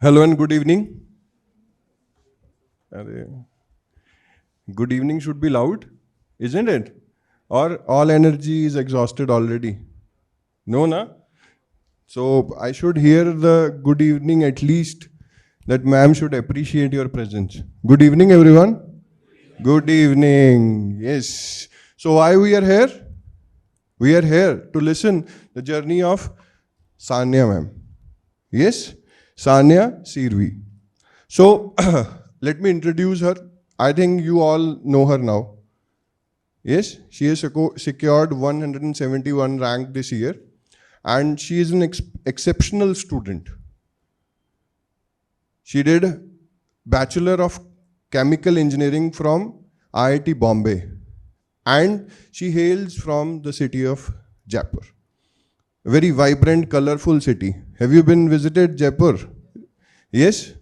Hello and good evening. Good evening should be loud, isn't it? Or all energy is exhausted already? No, na? So I should hear the good evening at least, that ma'am should appreciate your presence. Good evening, everyone. Good evening. Yes. So why we are here? We are here to listen the journey of Sanya ma'am. Yes? Sanya Sirvi. So let me introduce her. I think you all know her now. Yes, she has secured 171 rank this year, and she is an exceptional student. She did Bachelor of Chemical Engineering from IIT Bombay, and she hails from the city of Jaipur. A very vibrant, colorful city. Have you been visited Jaipur? Yes?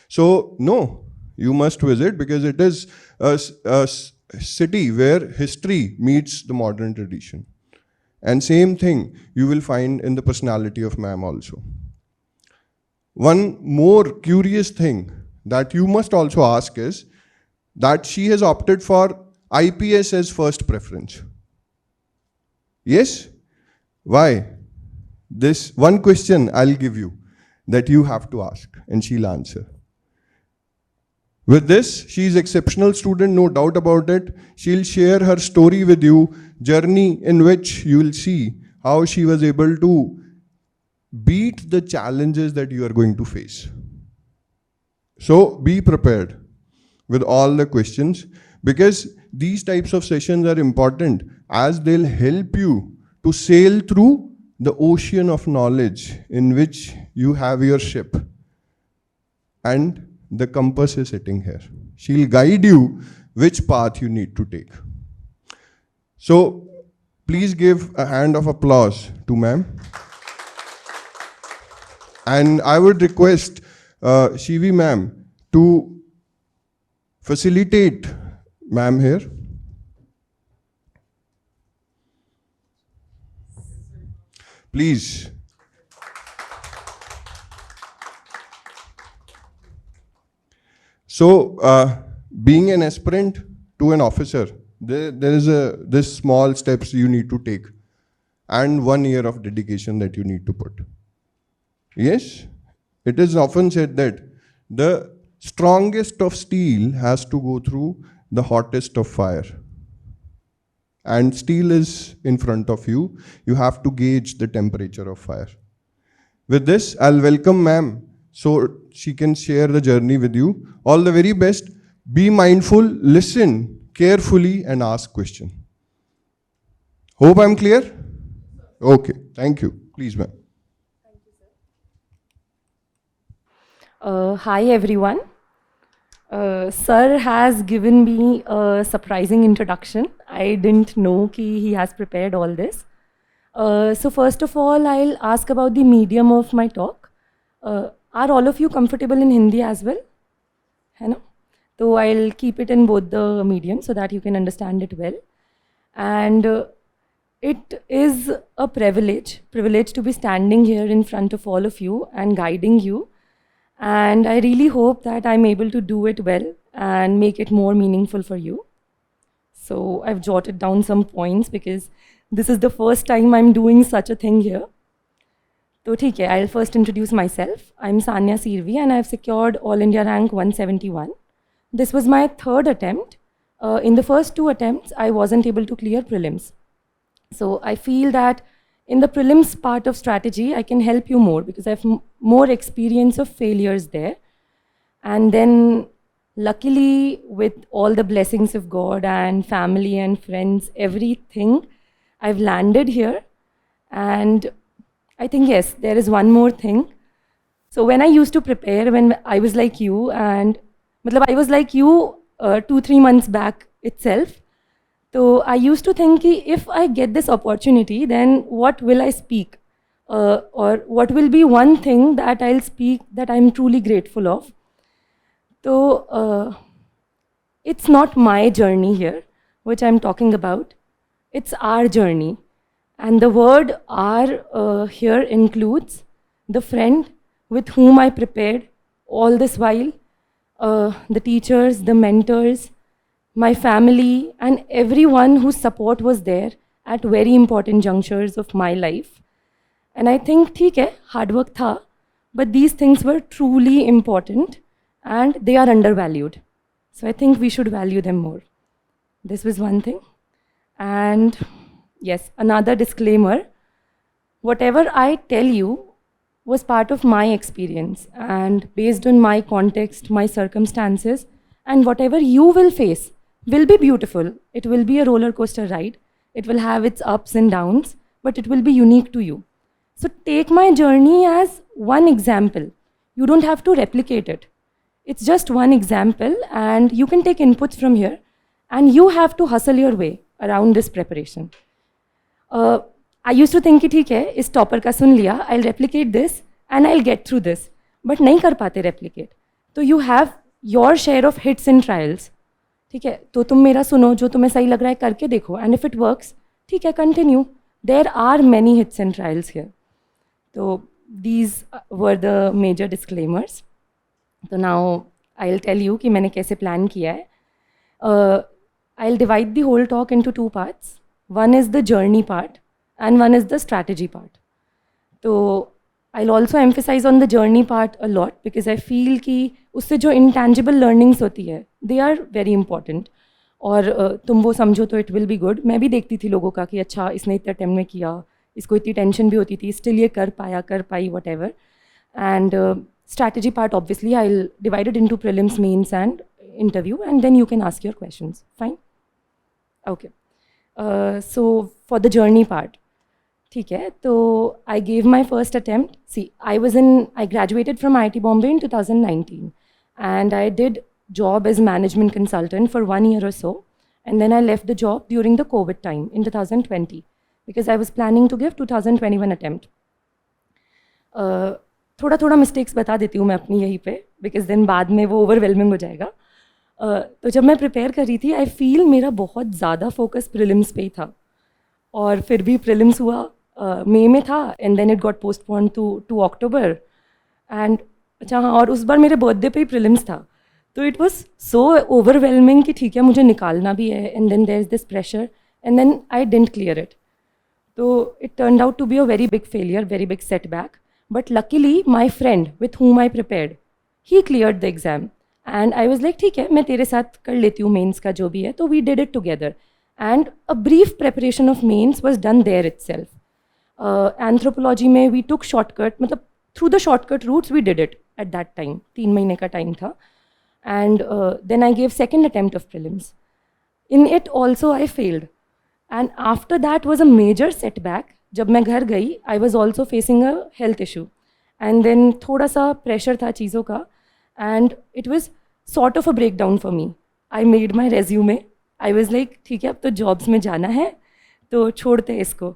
So, no, you must visit because it is a city where history meets the modern tradition. And same thing you will find in the personality of ma'am also. One more curious thing that you must also ask is that she has opted for IPS as first preference. Yes? Why? This one question I'll give you that you have to ask and she'll answer. With this, she is exceptional student, no doubt about it. She'll share her story with you, journey in which you will see how she was able to beat the challenges that you are going to face. So be prepared with all the questions because these types of sessions are important as they'll help you to sail through the ocean of knowledge in which you have your ship. And the compass is sitting here. She'll guide you which path you need to take. So please give a hand of applause to ma'am. And I would request Shivi ma'am to facilitate ma'am here. Please. So, being an aspirant to an officer, there is this small steps you need to take and 1 year of dedication that you need to put. Yes, it is often said that the strongest of steel has to go through the hottest of fire. And steel is in front of you. You have to gauge the temperature of fire. With this, I'll welcome ma'am so she can share the journey with you. All the very best. Be mindful, listen carefully and ask questions. Hope I'm clear? Okay, thank you. Please ma'am. Hi everyone. Sir has given me a surprising introduction. I didn't know he has prepared all this. So first of all, I'll ask about the medium of my talk. Are all of you comfortable in Hindi as well? है ना? So I'll keep it in both the mediums so that you can understand it well. And it is a privilege to be standing here in front of all of you and guiding you. And I really hope that I'm able to do it well and make it more meaningful for you. So I've jotted down some points because this is the first time I'm doing such a thing here. So theek hai, I'll first introduce myself. I'm Sanya Sirvi and I've secured All India rank 171. This was my third attempt. In the first two attempts, I wasn't able to clear prelims. So I feel that in the prelims part of strategy, I can help you more because I have more experience of failures there. And then luckily, with all the blessings of God and family and friends, everything, I've landed here. And I think, yes, there is one more thing. So when I used to prepare, when I was like you, and I was like you 2-3 months back itself. So I used to think, if I get this opportunity, then what will I speak? Or what will be one thing that I'll speak that I'm truly grateful of? So it's not my journey here, which I'm talking about. It's our journey. And the word our here includes the friend with whom I prepared all this while, the teachers, the mentors, my family, and everyone whose support was there at very important junctures of my life. And I think, ठीक है, hard work था, but these things were truly important and they are undervalued. So I think we should value them more. This was one thing. And yes, another disclaimer, whatever I tell you was part of my experience and based on my context, my circumstances, and whatever you will face will be beautiful. It will be a roller coaster ride. It will have its ups and downs, but it will be unique to you. So take my journey as one example. You don't have to replicate it. It's just one example, and you can take inputs from here, and you have to hustle your way around this preparation. I used to think कि ठीक है, इस topper का सुन लिया, I'll replicate this and I'll get through this. But नहीं कर पाते replicate. तो you have your share of hits and trials. ठीक है, तो तुम मेरा सुनो, जो तुम्हें सही लग रहा है करके देखो, and if it works, ठीक है, continue. There are many hits and trials here. So these were the major disclaimers. So now I'll tell you कि मैंने कैसे plan किया है. I'll divide the whole talk into two parts. One is the journey part and one is the strategy part. So I'll also emphasize on the journey part a lot because I feel कि उससे जो intangible learnings होती है, they are very important. और तुम वो समझो तो it will be good. मैं भी देखती थी लोगों का कि अच्छा इसने इतने टाइम में किया, इसको इतनी टेंशन भी होती थी, still ये कर पाई whatever. And strategy part obviously I'll divide it into prelims, mains and interview, and then you can ask your questions. Fine? Okay. So for the journey part, ठीक है, तो I gave my first attempt. See, I graduated from IIT Bombay in 2019 and I did job as management consultant for 1 year or so, and then I left the job during the COVID time in 2020 because I was planning to give 2021 attempt. थोड़ा थोड़ा mistakes बता देती हूँ मैं अपनी यहीं पे because then बाद में वो ओवरवेलमिंग हो जाएगा. तो जब मैं प्रिपेयर कर रही थी आई फील मेरा बहुत ज़्यादा फोकस प्रीलिम्स पे ही था और फिर भी प्रीलिम्स हुआ मई में था and then it got postpone to October and अच्छा हाँ और उस बार मेरे बर्थडे पे ही प्रीलिम्स था तो इट वाज सो ओवरवेलमिंग कि ठीक है मुझे निकालना भी है and then there is this pressure and then I didn't clear it. तो it turned out to be a very big failure, very big setback. But luckily, my friend with whom I prepared, he cleared the exam. And I was like, ठीक है, मैं तेरे साथ कर लेती हूँ mains का जो भी है. तो we did it together. And a brief preparation of mains was done there itself. Anthropology में we took shortcut, मतलब through the shortcut routes we did it at that time. 3 महीने का time था. And then I gave second attempt of prelims. In it also I failed. And after that was a major setback. जब मैं घर गई I was also facing a health issue and then थोड़ा सा pressure था चीज़ों का and it was sort of a break down for me. I made my resume. I was like ठीक है अब तो जॉब्स में जाना है तो छोड़ते हैं इसको.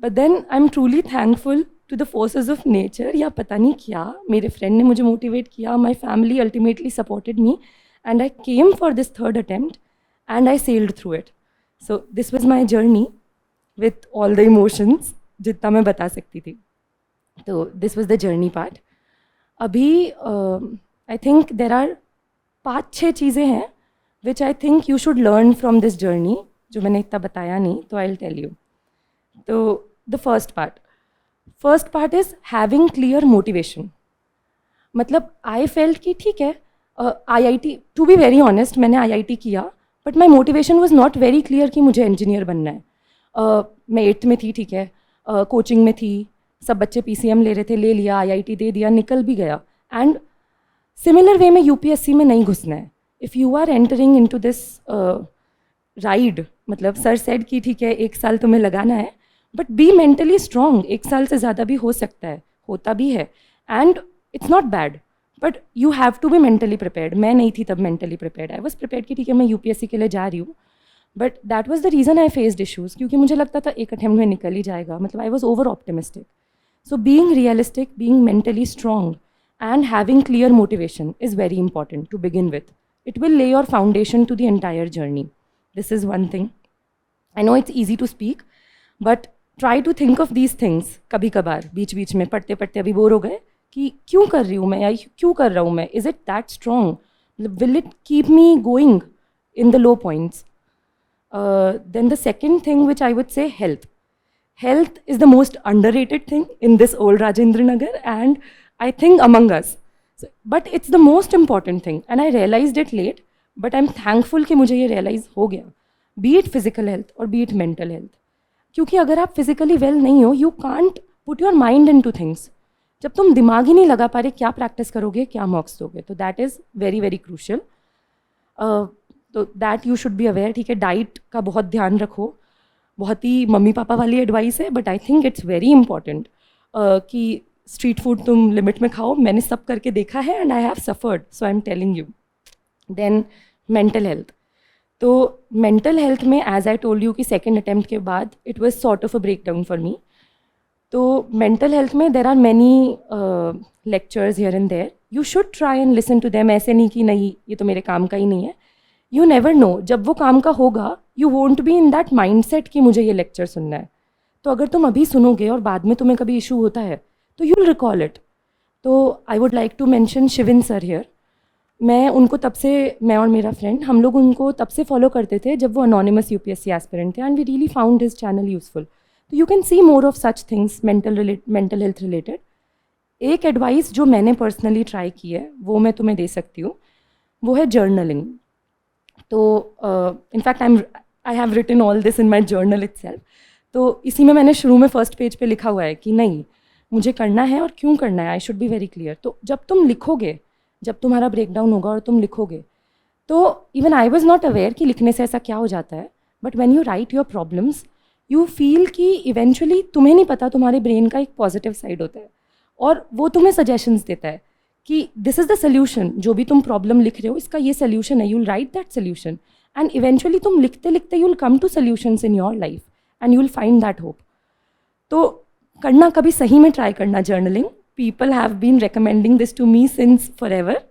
But then I am truly thankful to the forces of nature या पता नहीं क्या मेरे फ्रेंड ने मुझे मोटिवेट किया. My family ultimately supported me and I came for this third attempt and I sailed through it. So this was my journey with all the emotions जितना मैं बता सकती थी. तो this was the journey part. अभी I think there are 5-6 चीज़ें हैं which I think you should learn from this journey जो मैंने इतना बताया नहीं तो I'll tell you. तो the first part is having clear motivation. मतलब I felt कि ठीक है IIT to be very honest मैंने IIT किया but my motivation was not very clear कि मुझे engineer बनना है. मैं 8th में थी ठीक है कोचिंग में थी सब बच्चे PCM ले रहे थे ले लिया IIT दे दिया निकल भी गया एंड सिमिलर वे में UPSC में नहीं घुसना है. If you are entering into this ride मतलब सर सेड कि ठीक है 1 साल तुम्हें लगाना है बट बी मेंटली स्ट्रॉन्ग. 1 साल से ज़्यादा भी हो सकता है होता भी है and it's not bad but you have to be mentally prepared. मैं नहीं थी तब mentally prepared. I was prepared कि ठीक है मैं UPSC के लिए जा रही हूँ but that was the reason I faced issues क्योंकि मुझे लगता था एक अटेम्प्ट में निकल ही जाएगा. मतलब I was over optimistic. So being realistic, being mentally strong and having clear motivation is very important to begin with. It will lay your foundation to the entire journey. This is one thing. I know it's easy to speak but try to think of these things कभी कभार बीच बीच में पढ़ते पढ़ते अभी bore हो गए कि क्यों कर रही हूँ मैं या क्यों कर रहा हूँ मैं, इज़ इट दैट स्ट्रॉन्ग, मतलब will it keep me going in the low points. Then the second thing which I would say, health. Health is the most underrated thing in this old Rajendra Nagar and I think among us. But it's the most important thing and I realized it late, but I'm thankful कि मुझे ये realize हो गया. Be it physical health or be it mental health. क्योंकि अगर आप physically well नहीं हो, you can't put your mind into things. जब तुम दिमाग ही नहीं लगा पा रहे क्या प्रैक्टिस करोगे, क्या मॉक्स दोगे, तो that is very very crucial. तो that you should be aware. ठीक है, डाइट का बहुत ध्यान रखो, बहुत ही मम्मी पापा वाली एडवाइस है, but I think it's very important कि स्ट्रीट फूड तुम लिमिट में खाओ. मैंने सब करके देखा है and I have suffered, so I am telling you. Then mental health. तो मेंटल हेल्थ में एज आई टोल्ड यू कि सेकेंड अटैम्प्ट के बाद it was sort of a break down for me. तो मेंटल हेल्थ में there are many lectures here and there. You should try and listen to them. ऐसे नहीं कि नहीं ये तो मेरे काम का ही नहीं है. यू नेवर नो, जब वो काम का होगा you won't be in that mind set कि मुझे ये लेक्चर सुनना है. तो अगर तुम अभी सुनोगे और बाद में तुम्हें कभी इशू होता है तो यू विल रिकॉल इट. तो I would like to mention Shivin sir here. मैं उनको तब से, मैं और मेरा फ्रेंड, हम लोग उनको तब से फॉलो करते थे जब वो अनोनिमस यूपीएससी एस्पिरेंट थे and we really found his channel useful. तो you can see more of such things mental health related. एक एडवाइस जो मैंने पर्सनली ट्राई की है वो मैं तुम्हें दे सकती हूँ, वो है जर्नलिंग. तो in fact I have written all this in my journal itself. तो इसी में मैंने शुरू में फर्स्ट पेज पे लिखा हुआ है कि नहीं मुझे करना है और क्यों करना है, I should be very clear. तो जब तुम लिखोगे, जब तुम्हारा ब्रेक डाउन होगा और तुम लिखोगे, तो even I was not aware कि लिखने से ऐसा क्या हो जाता है, but when you right your problems you feel कि इवेंचुअली तुम्हें नहीं पता तुम्हारे ब्रेन का एक पॉजिटिव साइड होता है और वो तुम्हें सजेशंस देता है कि दिस इज़ द सोल्यूशन. जो भी तुम प्रॉब्लम लिख रहे हो इसका ये सोल्यूशन है. You will write that solution and eventually तुम लिखते लिखते you will come to solutions in your life and you will find that hope. तो करना, कभी सही में ट्राई करना journaling. People have been recommending this to me since forever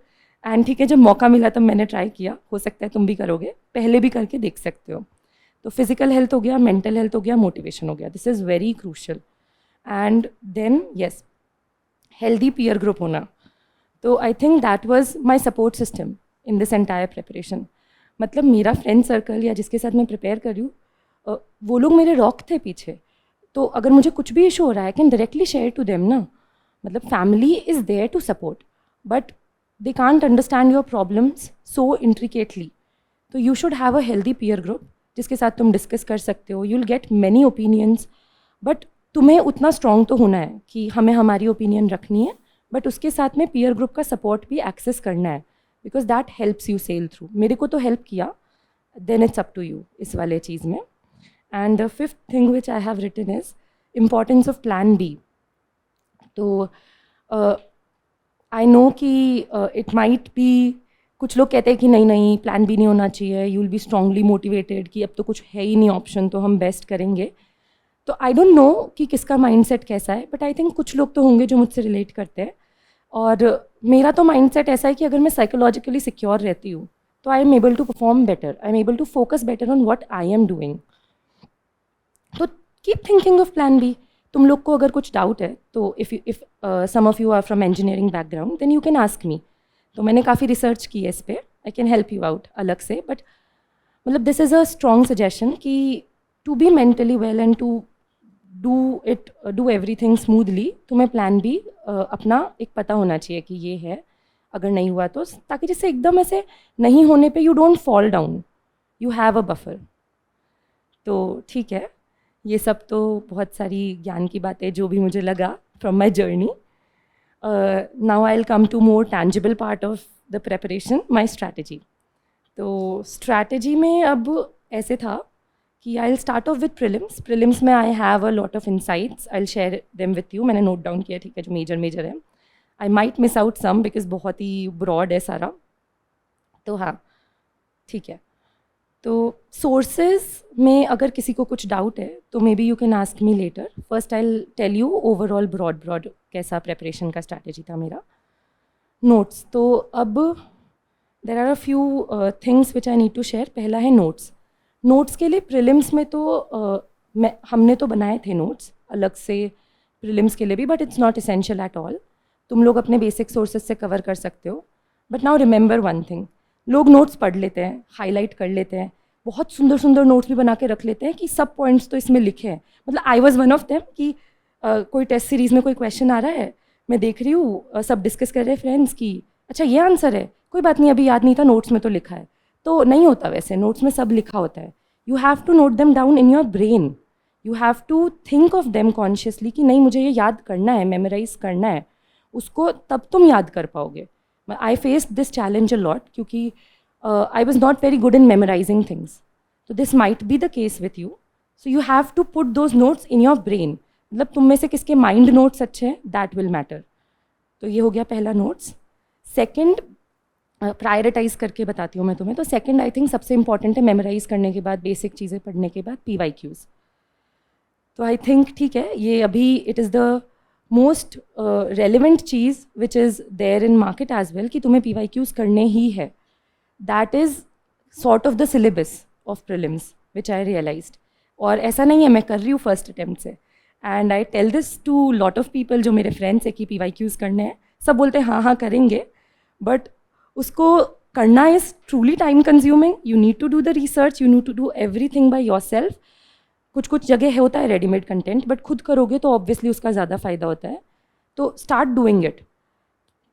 and ठीक है, जब मौका मिला तब मैंने ट्राई किया. हो सकता है तुम भी करोगे, पहले भी करके देख सकते हो. तो फिजिकल हेल्थ हो गया, मेंटल हेल्थ हो गया, मोटिवेशन हो गया. This is very crucial. And then yes, healthy peer group होना. तो I think that was my support system in this entire preparation. मतलब मेरा फ्रेंड सर्कल या जिसके साथ मैं प्रिपेयर कर रही हूँ, वो लोग मेरे रॉक थे पीछे. तो अगर मुझे कुछ भी इशू हो रहा है, I can directly share to them ना. मतलब family is there to support but they can't understand your problems so intricately. तो you should have a healthy peer group जिसके साथ तुम डिस्कस कर सकते हो. You will get many opinions, but तुम्हें उतना स्ट्रॉन्ग तो होना है कि हमें हमारी ओपिनियन रखनी है, बट उसके साथ में पीयर ग्रुप का सपोर्ट भी एक्सेस करना है because that helps you sail through. मेरे को तो हेल्प किया, then it's up to you इस वाले चीज़ में. And the fifth thing which I have written is importance of plan B. तो आई नो कि इट माइट बी, कुछ लोग कहते हैं कि नहीं नहीं प्लान बी नहीं होना चाहिए, you will B strongly motivated कि अब तो कुछ है ही नहीं ऑप्शन तो हम बेस्ट करेंगे. तो आई डोंट नो कि किसका माइंडसेट कैसा है, बट आई थिंक कुछ लोग तो होंगे जो मुझसे रिलेट करते हैं. और मेरा तो माइंडसेट ऐसा है कि अगर मैं साइकोलॉजिकली सिक्योर रहती हूँ तो I am able to perform better, I am able to focus better on what I am doing. तो keep thinking of plan B. तुम लोग को अगर कुछ डाउट है तो if some of you are from engineering background then you can ask me. तो मैंने काफ़ी रिसर्च की है इस पर, I can help you out अलग से. बट मतलब this is a strong suggestion कि to be mentally well and to do everything smoothly, तुम्हें प्लान बी अपना एक पता होना चाहिए कि ये है अगर नहीं हुआ तो, ताकि जिससे एकदम ऐसे नहीं होने पे you don't fall down, you have a buffer. तो ठीक है, ये सब तो बहुत सारी ज्ञान की बातें जो भी मुझे लगा from my journey. Now I will come to more tangible part of the preparation, my strategy. तो स्ट्रैटेजी में अब ऐसे था कि I will start off with prelims. Prelims में I have a lot of insights, I will share them with you. मैंने note down किया, ठीक है, जो मेजर है. I might miss out some because बहुत ही ब्रॉड है सारा. तो हाँ ठीक है. तो सोर्सेज में अगर किसी को कुछ डाउट है तो maybe you can ask me later. First I will tell you overall broad कैसा प्रेपरेशन का स्ट्रैटेजी था मेरा. नोट्स. तो अब there are a few things which I need to share. पहला है नोट्स. नोट्स के लिए प्रीलिम्स में तो हमने तो बनाए थे नोट्स अलग से प्रीलिम्स के लिए भी, but it's not essential at all. तुम लोग अपने बेसिक सोर्सेज से कवर कर सकते हो. But now remember one thing, लोग नोट्स पढ़ लेते हैं, हाईलाइट कर लेते हैं, बहुत सुंदर सुंदर नोट्स भी बना के रख लेते हैं कि सब पॉइंट्स तो इसमें लिखे हैं. मतलब I was one of them कि कोई टेस्ट सीरीज़ में कोई क्वेश्चन आ रहा है, मैं देख रही हूँ सब डिस्कस कर रहे हैं फ्रेंड्स की अच्छा ये आंसर है, कोई बात नहीं अभी याद नहीं था, नोट्स में तो लिखा है. तो नहीं होता वैसे, नोट्स में सब लिखा होता है. You have to note them down in your brain. You have to think of them consciously कि नहीं मुझे ये याद करना है, मेमोराइज करना है, उसको तब तुम याद कर पाओगे. I face this challenge a lot क्योंकि I was not very good in memorising things. तो this might be the case with you. So you have to put those notes in your brain. मतलब तुम में से किसके mind notes अच्छे हैं, that will matter. तो ये हो गया पहला नोट्स. सेकेंड, प्रायोरिटाइज करके बताती हूँ मैं तुम्हें. तो सेकेंड आई थिंक सबसे इंपॉर्टेंट है मेमोराइज करने के बाद, बेसिक चीज़ें पढ़ने के बाद PYQs. तो आई थिंक ठीक है, ये अभी it is the most relevant चीज़ which is there in market as well कि तुम्हें PYQs करने ही है. That is sort of the syllabus of prelims which I realised. और ऐसा नहीं है मैं कर रही हूँ फर्स्ट अटैम्प्ट से. And I tell this to lot of people जो मेरे फ्रेंड्स है कि PYQs करने हैं. सब बोलते हैं हाँ हाँ करेंगे, बट उसको करना is truly time consuming. You need to do the research, you need to do everything by yourself. कुछ जगह है होता है रेडीमेड कंटेंट, बट खुद करोगे तो ऑब्वियसली उसका ज़्यादा फ़ायदा होता है. तो स्टार्ट डूइंग इट.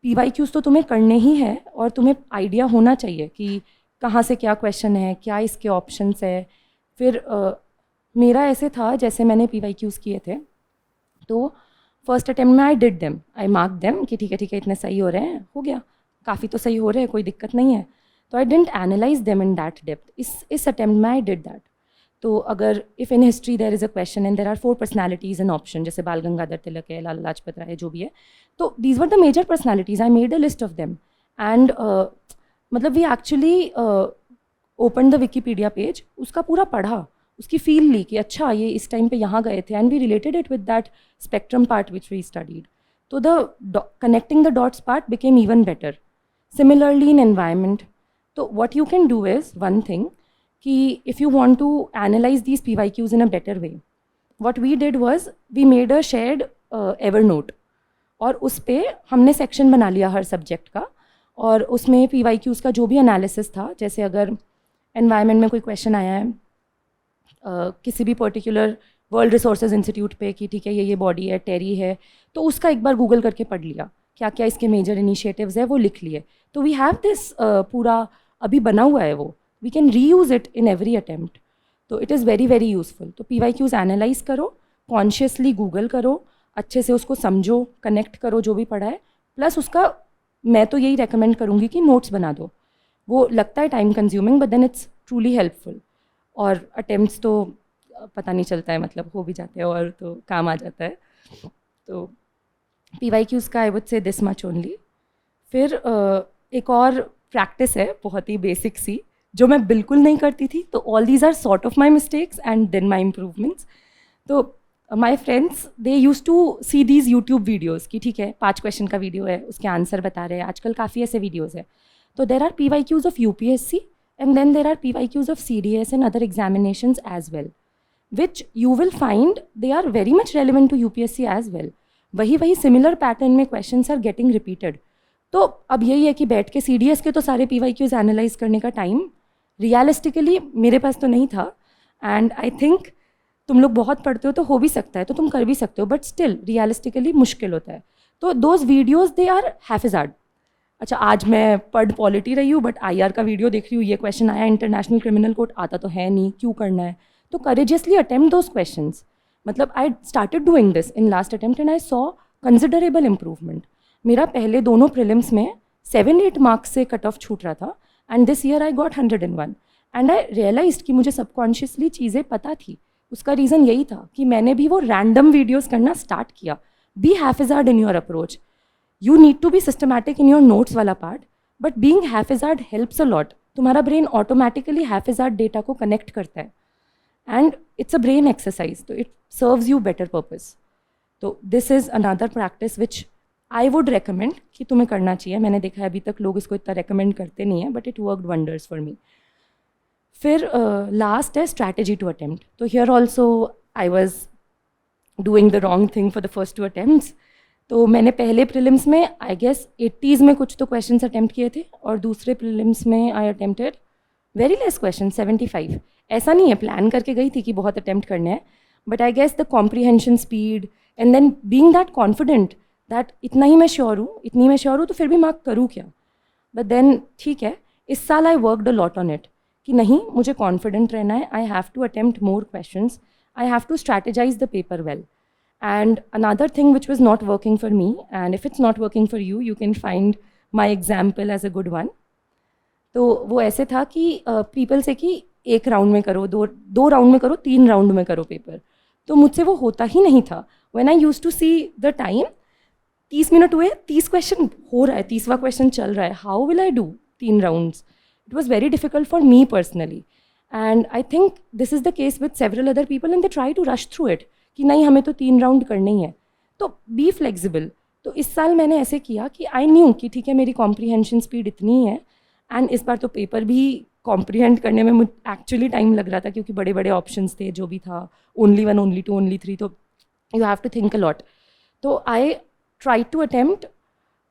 PYQs तो तुम्हें करने ही है और तुम्हें आइडिया होना चाहिए कि कहाँ से क्या क्वेश्चन है, क्या इसके ऑप्शंस है. फिर मेरा ऐसे था जैसे मैंने PYQs किए थे तो फर्स्ट अटैम्प्ट में I did them, I mark them कि ठीक है इतने सही हो रहे हैं, हो गया, काफ़ी तो सही हो रहे हैं, कोई दिक्कत नहीं है. तो I didn't analyse them in that depth. इस अटैम्प्ट में आई डिड दैट. तो अगर if in history there is a question and there are 4 personalities in option, जैसे बाल गंगाधर तिलक है, लाला लाजपत राय, जो भी है, तो these were the major personalities. I made a list of them and मतलब we actually open the Wikipedia page, उसका पूरा पढ़ा, उसकी फील ली कि अच्छा ये इस टाइम पे यहाँ गए थे, and we related it with that spectrum part which we studied. तो the connecting the dots part became even better. Similarly in environment, so what you can do is one thing कि if you want to analyze these PYQs in a better way, what we did was we made a shared Evernote और उस पर हमने section बना लिया हर subject का, और उसमें PYQs का जो भी एनालिसिस था, जैसे अगर एनवायरनमेंट में कोई क्वेश्चन आया है किसी भी पर्टिकुलर वर्ल्ड रिसोर्सेज इंस्टीट्यूट पे कि ठीक है ये बॉडी है, टेरी है, तो उसका एक बार गूगल करके पढ़ लिया, क्या क्या इसके मेजर इनिशिएटिव्स है वो लिख लिए. तो वी हैव दिस पूरा अभी बना हुआ है, वो we can reuse it in every attempt. तो it is very very useful. तो PYQs एनालाइज करो, कॉन्शियसली गूगल करो, अच्छे से उसको समझो, कनेक्ट करो जो भी पढ़ा है, प्लस उसका मैं तो यही रेकमेंड करूँगी कि नोट्स बना दो. वो लगता है time consuming but then it's truly helpful. और अटैम्प्ट्स तो पता नहीं चलता है, मतलब हो भी जाते हैं और तो काम आ जाता है. तो PYQs का I would say this much only. फिर एक और प्रैक्टिस है बहुत ही बेसिक सी जो मैं बिल्कुल नहीं करती थी. तो all these are sort of my mistakes and then my improvements. तो my friends they use to see these YouTube videos कि ठीक है 5 क्वेश्चन का वीडियो है, उसके आंसर बता रहे हैं. आजकल काफ़ी ऐसे वीडियोज़ है. तो there are PYQs of UPSC and then there are PYQs of CDS and other examinations as well, which you will find they are very much relevant to UPSC as well. वही similar pattern में questions are getting repeated. तो अब यही है कि बैठ के CDS के तो सारे PYQs एनालाइज करने का टाइम रियलिस्टिकली मेरे पास तो नहीं था. एंड आई थिंक तुम लोग बहुत पढ़ते हो तो हो भी सकता है, तो तुम कर भी सकते हो, बट स्टिल रियलिस्टिकली मुश्किल होता है. तो दोज वीडियोज़ दे आर हैफिजार्ड. अच्छा आज मैं पढ़ पॉलिटी रही हूँ बट IR का वीडियो देख रही हूँ, ये क्वेश्चन आया, इंटरनेशनल क्रिमिनल कोर्ट आता तो है नहीं, क्यों करना है. तो करेजियसली अटेम्प्ट दोज क्वेश्चंस. मतलब I started doing this in last attempt and I saw considerable improvement. मेरा पहले दोनों प्रीलिम्स में 7-8 मार्क्स से कट ऑफ छूट रहा था, and this year I got 101. And I realised कि मुझे सबकॉन्शियसली चीज़ें पता थी. उसका रीज़न यही था कि मैंने भी वो रैंडम वीडियोज़ करना स्टार्ट किया. Be haphazard in your approach. You need to be systematic in your notes वाला part, but being haphazard helps a lot. तुम्हारा brain automatically haphazard data को connect करता है, and it's a brain exercise, तो it serves you better purpose. तो this is another practice which I would recommend कि तुम्हें करना चाहिए. मैंने देखा है अभी तक लोग इसको इतना recommend करते नहीं हैं, but it worked wonders for me. फिर last है strategy to attempt. तो here also I was doing the wrong thing for the first 2 attempts. तो मैंने पहले प्रीलिम्स में आई गेस 80s में कुछ तो क्वेश्चंस अटेम्प्ट किए थे, और दूसरे प्रीलिम्स में आई अटेम्प्टेड वेरी लेस क्वेश्चन, 75. ऐसा नहीं है प्लान करके गई थी कि बहुत अटेम्प्ट करने हैं, but I guess the comprehension speed and then being that confident that इतना ही मैं श्योर हूँ, इतनी मैं श्योर हूँ, तो फिर भी मार्क करूँ क्या. बट देन ठीक है, इस साल I worked a lot on it कि नहीं, मुझे कॉन्फिडेंट रहना है, I have to attempt more questions, I have to strategise the paper well. And another thing which was not working for me, and if it's not working for you, you can find my example as a good one. तो वो ऐसे था कि people से कि एक round में करो, दो राउंड में करो, 3 राउंड में करो पेपर. तो मुझसे वो होता ही नहीं था. When I used to see the time, 30 minute हुए, 30 क्वेश्चन हो रहा है, 30वां क्वेश्चन चल रहा है, how will I do 3 rounds? It was very difficult for me personally, and I think this is the case with several other people and they try to rush through it कि नहीं, हमें तो 3 round करने ही है. तो be flexible. तो इस साल मैंने ऐसे किया कि आई न्यू कि ठीक है, मेरी कॉम्प्रीहेंशन स्पीड इतनी है, एंड इस बार तो पेपर भी कॉम्प्रीहेंड करने में मुझे एक्चुअली टाइम लग रहा था क्योंकि बड़े बड़े ऑप्शंस थे, जो भी था, only 1, only 2, only 3, तो you have to think a lot. तो I try to attempt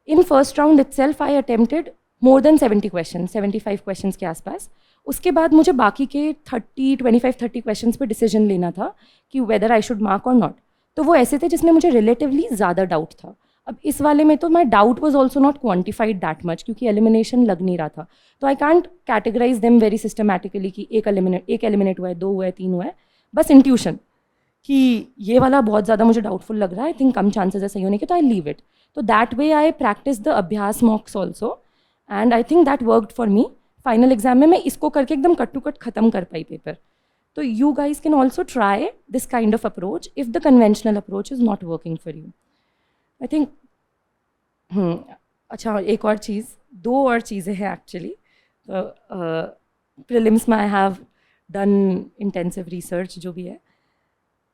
in first round itself I attempted more than 70 question, 75 question के आसपास. उसके बाद मुझे बाकी के 25-30 क्वेश्चन पे डिसीजन लेना था कि वेदर आई शुड मार्क और नॉट. तो वो ऐसे थे जिसमें मुझे रिलेटिवली ज़्यादा डाउट था. अब इस वाले में तो my doubt was also not quantified that much क्योंकि एलिमिनेशन लग नहीं रहा था. तो I can't categorise them very systematically कि एक एलिमिनेट हुआ है, 2 हुआ है, 3 हुआ है. बस इंट्यूशन कि ये वाला बहुत ज़्यादा मुझे डाउटफुल लग रहा है, आई थिंक कम चांसेस है सही होने के, तो आई लीव इट. तो that way I practice the Abhyas mocks also, and I think that worked for me. Final exam में मैं इसको करके एकदम कट टू कट ख़त्म कर पाई पेपर. तो you guys can also try this kind of approach if the conventional approach is not working for you. I think अच्छा, एक और चीज़, 2 और चीज़ें हैं एक्चुअली. प्रीलिम्स में I have done intensive research जो भी है.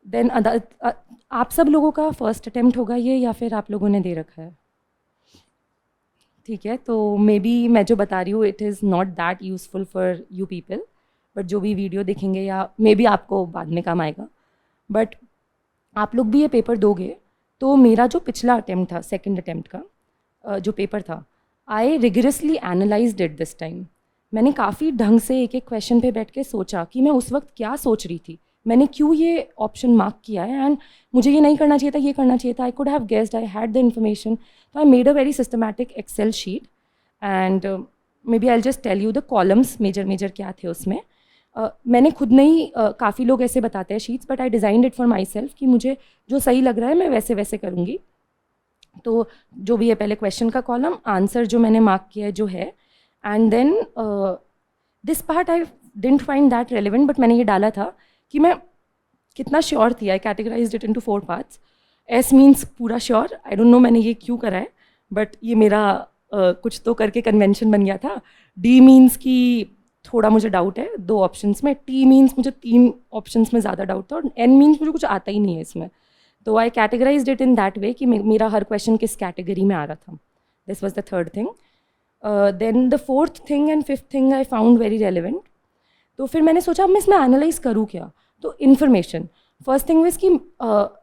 देन आप सब लोगों का फर्स्ट अटेम्प्ट होगा ये, या फिर आप लोगों ने दे रखा है? ठीक है, तो मे बी मैं जो बता रही हूँ it is not that useful for you people, but जो भी वीडियो देखेंगे या मे बी आपको बाद में काम आएगा. बट आप लोग भी ये पेपर दोगे, तो मेरा जो पिछला अटेम्प्ट था, सेकंड अटेम्प्ट का जो पेपर था, I rigorously analysed it this time. मैंने काफ़ी ढंग से एक एक क्वेश्चन पे बैठ के सोचा कि मैं उस वक्त क्या सोच रही थी, मैंने क्यों ये ऑप्शन मार्क किया है, एंड मुझे ये नहीं करना चाहिए था, ये करना चाहिए था. I could have guessed, I had the information. तो I made a very systematic Excel sheet, and maybe I just tell you the columns major क्या थे उसमें. मैंने खुद नहीं, काफ़ी लोग ऐसे बताते हैं sheets, but I designed it for my self कि मुझे जो सही लग रहा है मैं वैसे वैसे करूँगी. तो जो भी है, पहले क्वेश्चन का कॉलम, आंसर जो मैंने मार्क किया है जो है, and then this part I didn't find that relevant, but मैंने ये डाला था कि मैं कितना श्योर थी. I categorised it into 4 parts. S means पूरा श्योर, आई डोंट नो मैंने ये क्यों करा है, बट ये मेरा कुछ तो करके कन्वेंशन बन गया था. डी मीन्स कि थोड़ा मुझे डाउट है 2 ऑप्शंस में. टी मीन्स मुझे 3 ऑप्शंस में ज़्यादा डाउट था, और एन मीन्स मुझे कुछ आता ही नहीं है इसमें. तो I categorised it in that way कि मेरा हर क्वेश्चन किस कैटेगरी में आ रहा था. This was the third thing. Then the fourth thing and fifth thing I found very relevant. तो फिर मैंने सोचा अब मैं इसमें एनालाइज करूँ क्या. तो इन्फॉर्मेशन, फर्स्ट थिंग वाज कि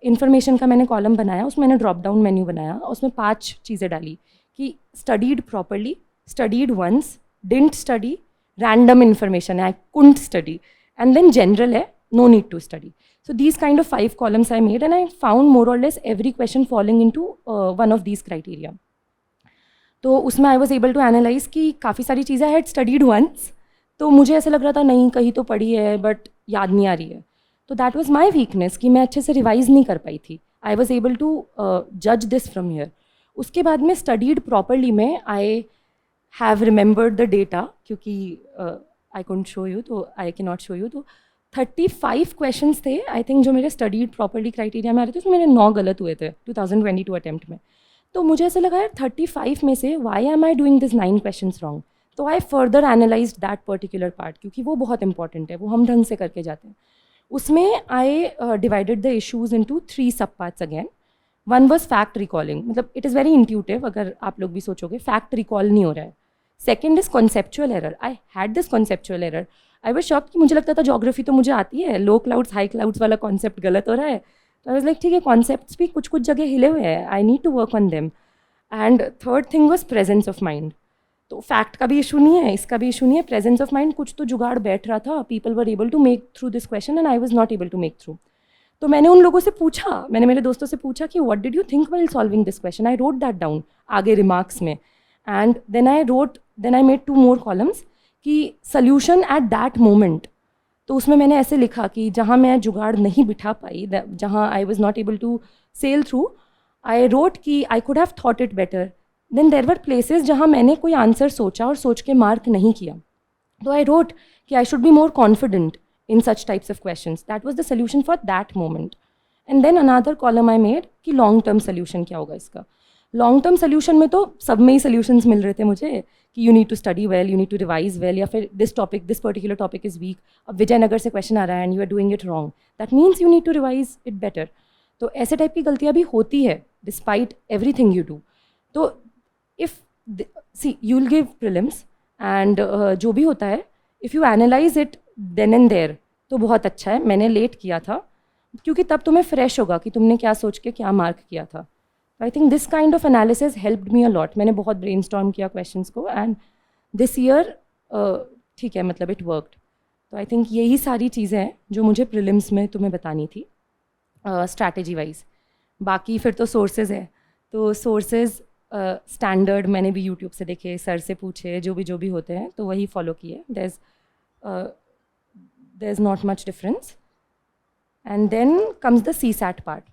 इन्फॉर्मेशन का मैंने कॉलम बनाया, उसमें मैंने ड्रॉप डाउन मेन्यू बनाया, उसमें 5 चीज़ें डाली कि studied properly, studied once, didn't study, random information है, I couldn't study, and then general है, no need to study. So these kind of 5 columns I made, and I found more or less every question falling into one of these criteria. तो उसमें I was able to analyze कि काफ़ी सारी चीज़ें I had studied once, तो मुझे ऐसा लग रहा था नहीं कहीं तो पढ़ी है बट याद नहीं आ रही है. तो that was my weakness कि मैं अच्छे से रिवाइज नहीं कर पाई थी. I was able to judge this from here. उसके बाद में studied properly में I have remembered the data क्योंकि I couldn't show you, तो I cannot show you. तो 35 क्वेश्चंस थे आई थिंक जो मेरे स्टडीड प्रॉपर्ली क्राइटेरिया में आ रहे थे, उसमें मेरे 9 गलत हुए थे 2022 अटेम्प्ट में. तो मुझे ऐसा लगा यार 35 में से why am I doing this 9 questions wrong. तो I further analysed that particular part क्योंकि वो बहुत इंपॉर्टेंट है, वो हम ढंग से करके जाते हैं. उसमें I divided the issues into 3 सब parts again. One was fact recalling, मतलब इट इज़ वेरी इंट्यूटिव, अगर आप लोग भी सोचोगे फैक्ट रिकॉल नहीं हो रहा है. Second is conceptual error. I had this conceptual error. I was shocked कि मुझे लगता था ज्योग्राफी तो मुझे आती है, लो क्लाउड्स हाई क्लाउड्स वाला कॉन्सेप्ट गलत हो रहा है. तो आई वाज लाइक ठीक है, कॉन्सेप्ट्स भी कुछ कुछ जगह हिले हुए हैं, I need to work on them. And third thing was presence of mind. तो फैक्ट का भी इशू नहीं है, इसका भी इशू नहीं है, प्रेजेंस ऑफ माइंड कुछ तो जुगाड़ बैठ रहा था. People were able to make through this question and I was not able to make through. तो मैंने उन लोगों से पूछा, मैंने मेरे दोस्तों से पूछा कि what did you think while solving this question. I wrote that down आगे रिमार्क्स में. And then I made 2 more columns कि सल्यूशन एट दैट मोमेंट. तो उसमें मैंने ऐसे लिखा कि जहाँ मैं जुगाड़ नहीं बिठा पाई, जहाँ I was not able to sail through, I wrote कि I could have thought it better. Then there were places जहाँ मैंने कोई आंसर सोचा और सोच के मार्क नहीं किया. तो आई रोट कि I should be more confident in such types of questions. That was the solution for that moment. And then another column I made कि long term solution क्या होगा इसका. Long term solution में तो सब में ही solutions मिल रहे थे मुझे कि you need to study well, you need to revise well, या फिर this particular topic is weak. अब विजयनगर से question आ रहा है and you are doing it wrong. That means you need to revise it better. तो ऐसे टाइप की गलतियाँ भी होती है despite everything you do. तो see, you'll give prelims and जो भी होता है, if you analyze it then and there तो बहुत अच्छा है. मैंने लेट किया था क्योंकि तब तुम्हें फ्रेश होगा कि तुमने क्या सोच के क्या मार्क किया था. आई think this kind of analysis helped me a lot. मैंने बहुत ब्रेनस्टॉर्म किया क्वेश्चंस को एंड दिस ईयर ठीक है, मतलब इट वर्कड. तो आई थिंक यही सारी चीज़ें हैं जो मुझे प्रीलिम्स में तुम्हें बतानी थी स्ट्रैटेजी वाइज. बाकी फिर तो सोर्सेज है, तो सोर्सेज स्टैंडर्ड मैंने भी यूट्यूब से देखे, सर से पूछे, जो भी होते हैं तो वही फॉलो किए. There's not much difference. And then comes the CSAT part.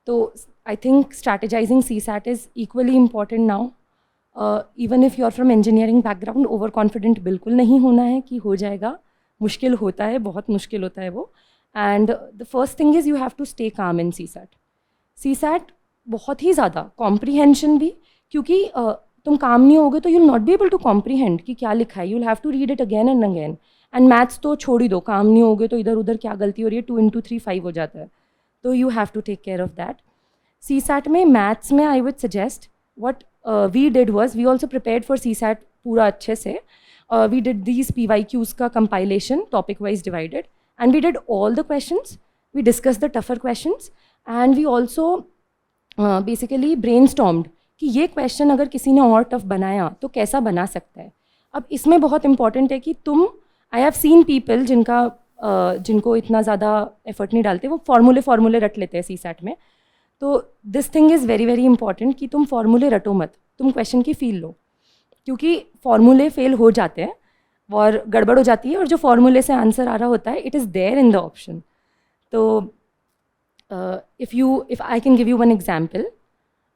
So I think strategizing CSAT is equally important now. Even if you're from engineering background, overconfident बिल्कुल नहीं होना है कि हो जाएगा. मुश्किल होता है, बहुत मुश्किल होता है वो. And the first thing is you have to stay calm in CSAT. CSAT बहुत ही ज़्यादा comprehension भी, क्योंकि तुम काम नहीं होगे तो you'll not be able to comprehend कि क्या लिखा है. You'll have to read it again and again. And maths तो छोड़ ही दो, काम नहीं होगे तो इधर उधर क्या गलती हो रही है, 2 into 3 5 हो जाता है. तो you have to take care of that. CSAT में मैथ्स में I would suggest what we did was we also prepared for CSAT पूरा अच्छे से. वी डिड दीज PYQs का compilation topic wise divided and we did all the questions. We discussed the tougher questions and we also basically brainstormed कि ये question अगर किसी ने और टफ बनाया तो कैसा बना सकता है. अब इसमें बहुत इंपॉर्टेंट है कि तुम, आई हैव सीन पीपल जिनको इतना ज़्यादा एफर्ट नहीं डालते, वो फार्मूले रट लेते हैं CSAT में. तो this thing is very very important कि तुम फार्मूले रटो मत, तुम क्वेश्चन की फील लो, क्योंकि फार्मूले फेल हो जाते हैं और गड़बड़ हो जाती है, और जो फार्मूले से आंसर आ रहा होता है it is there in the option. तो if I can give you one example,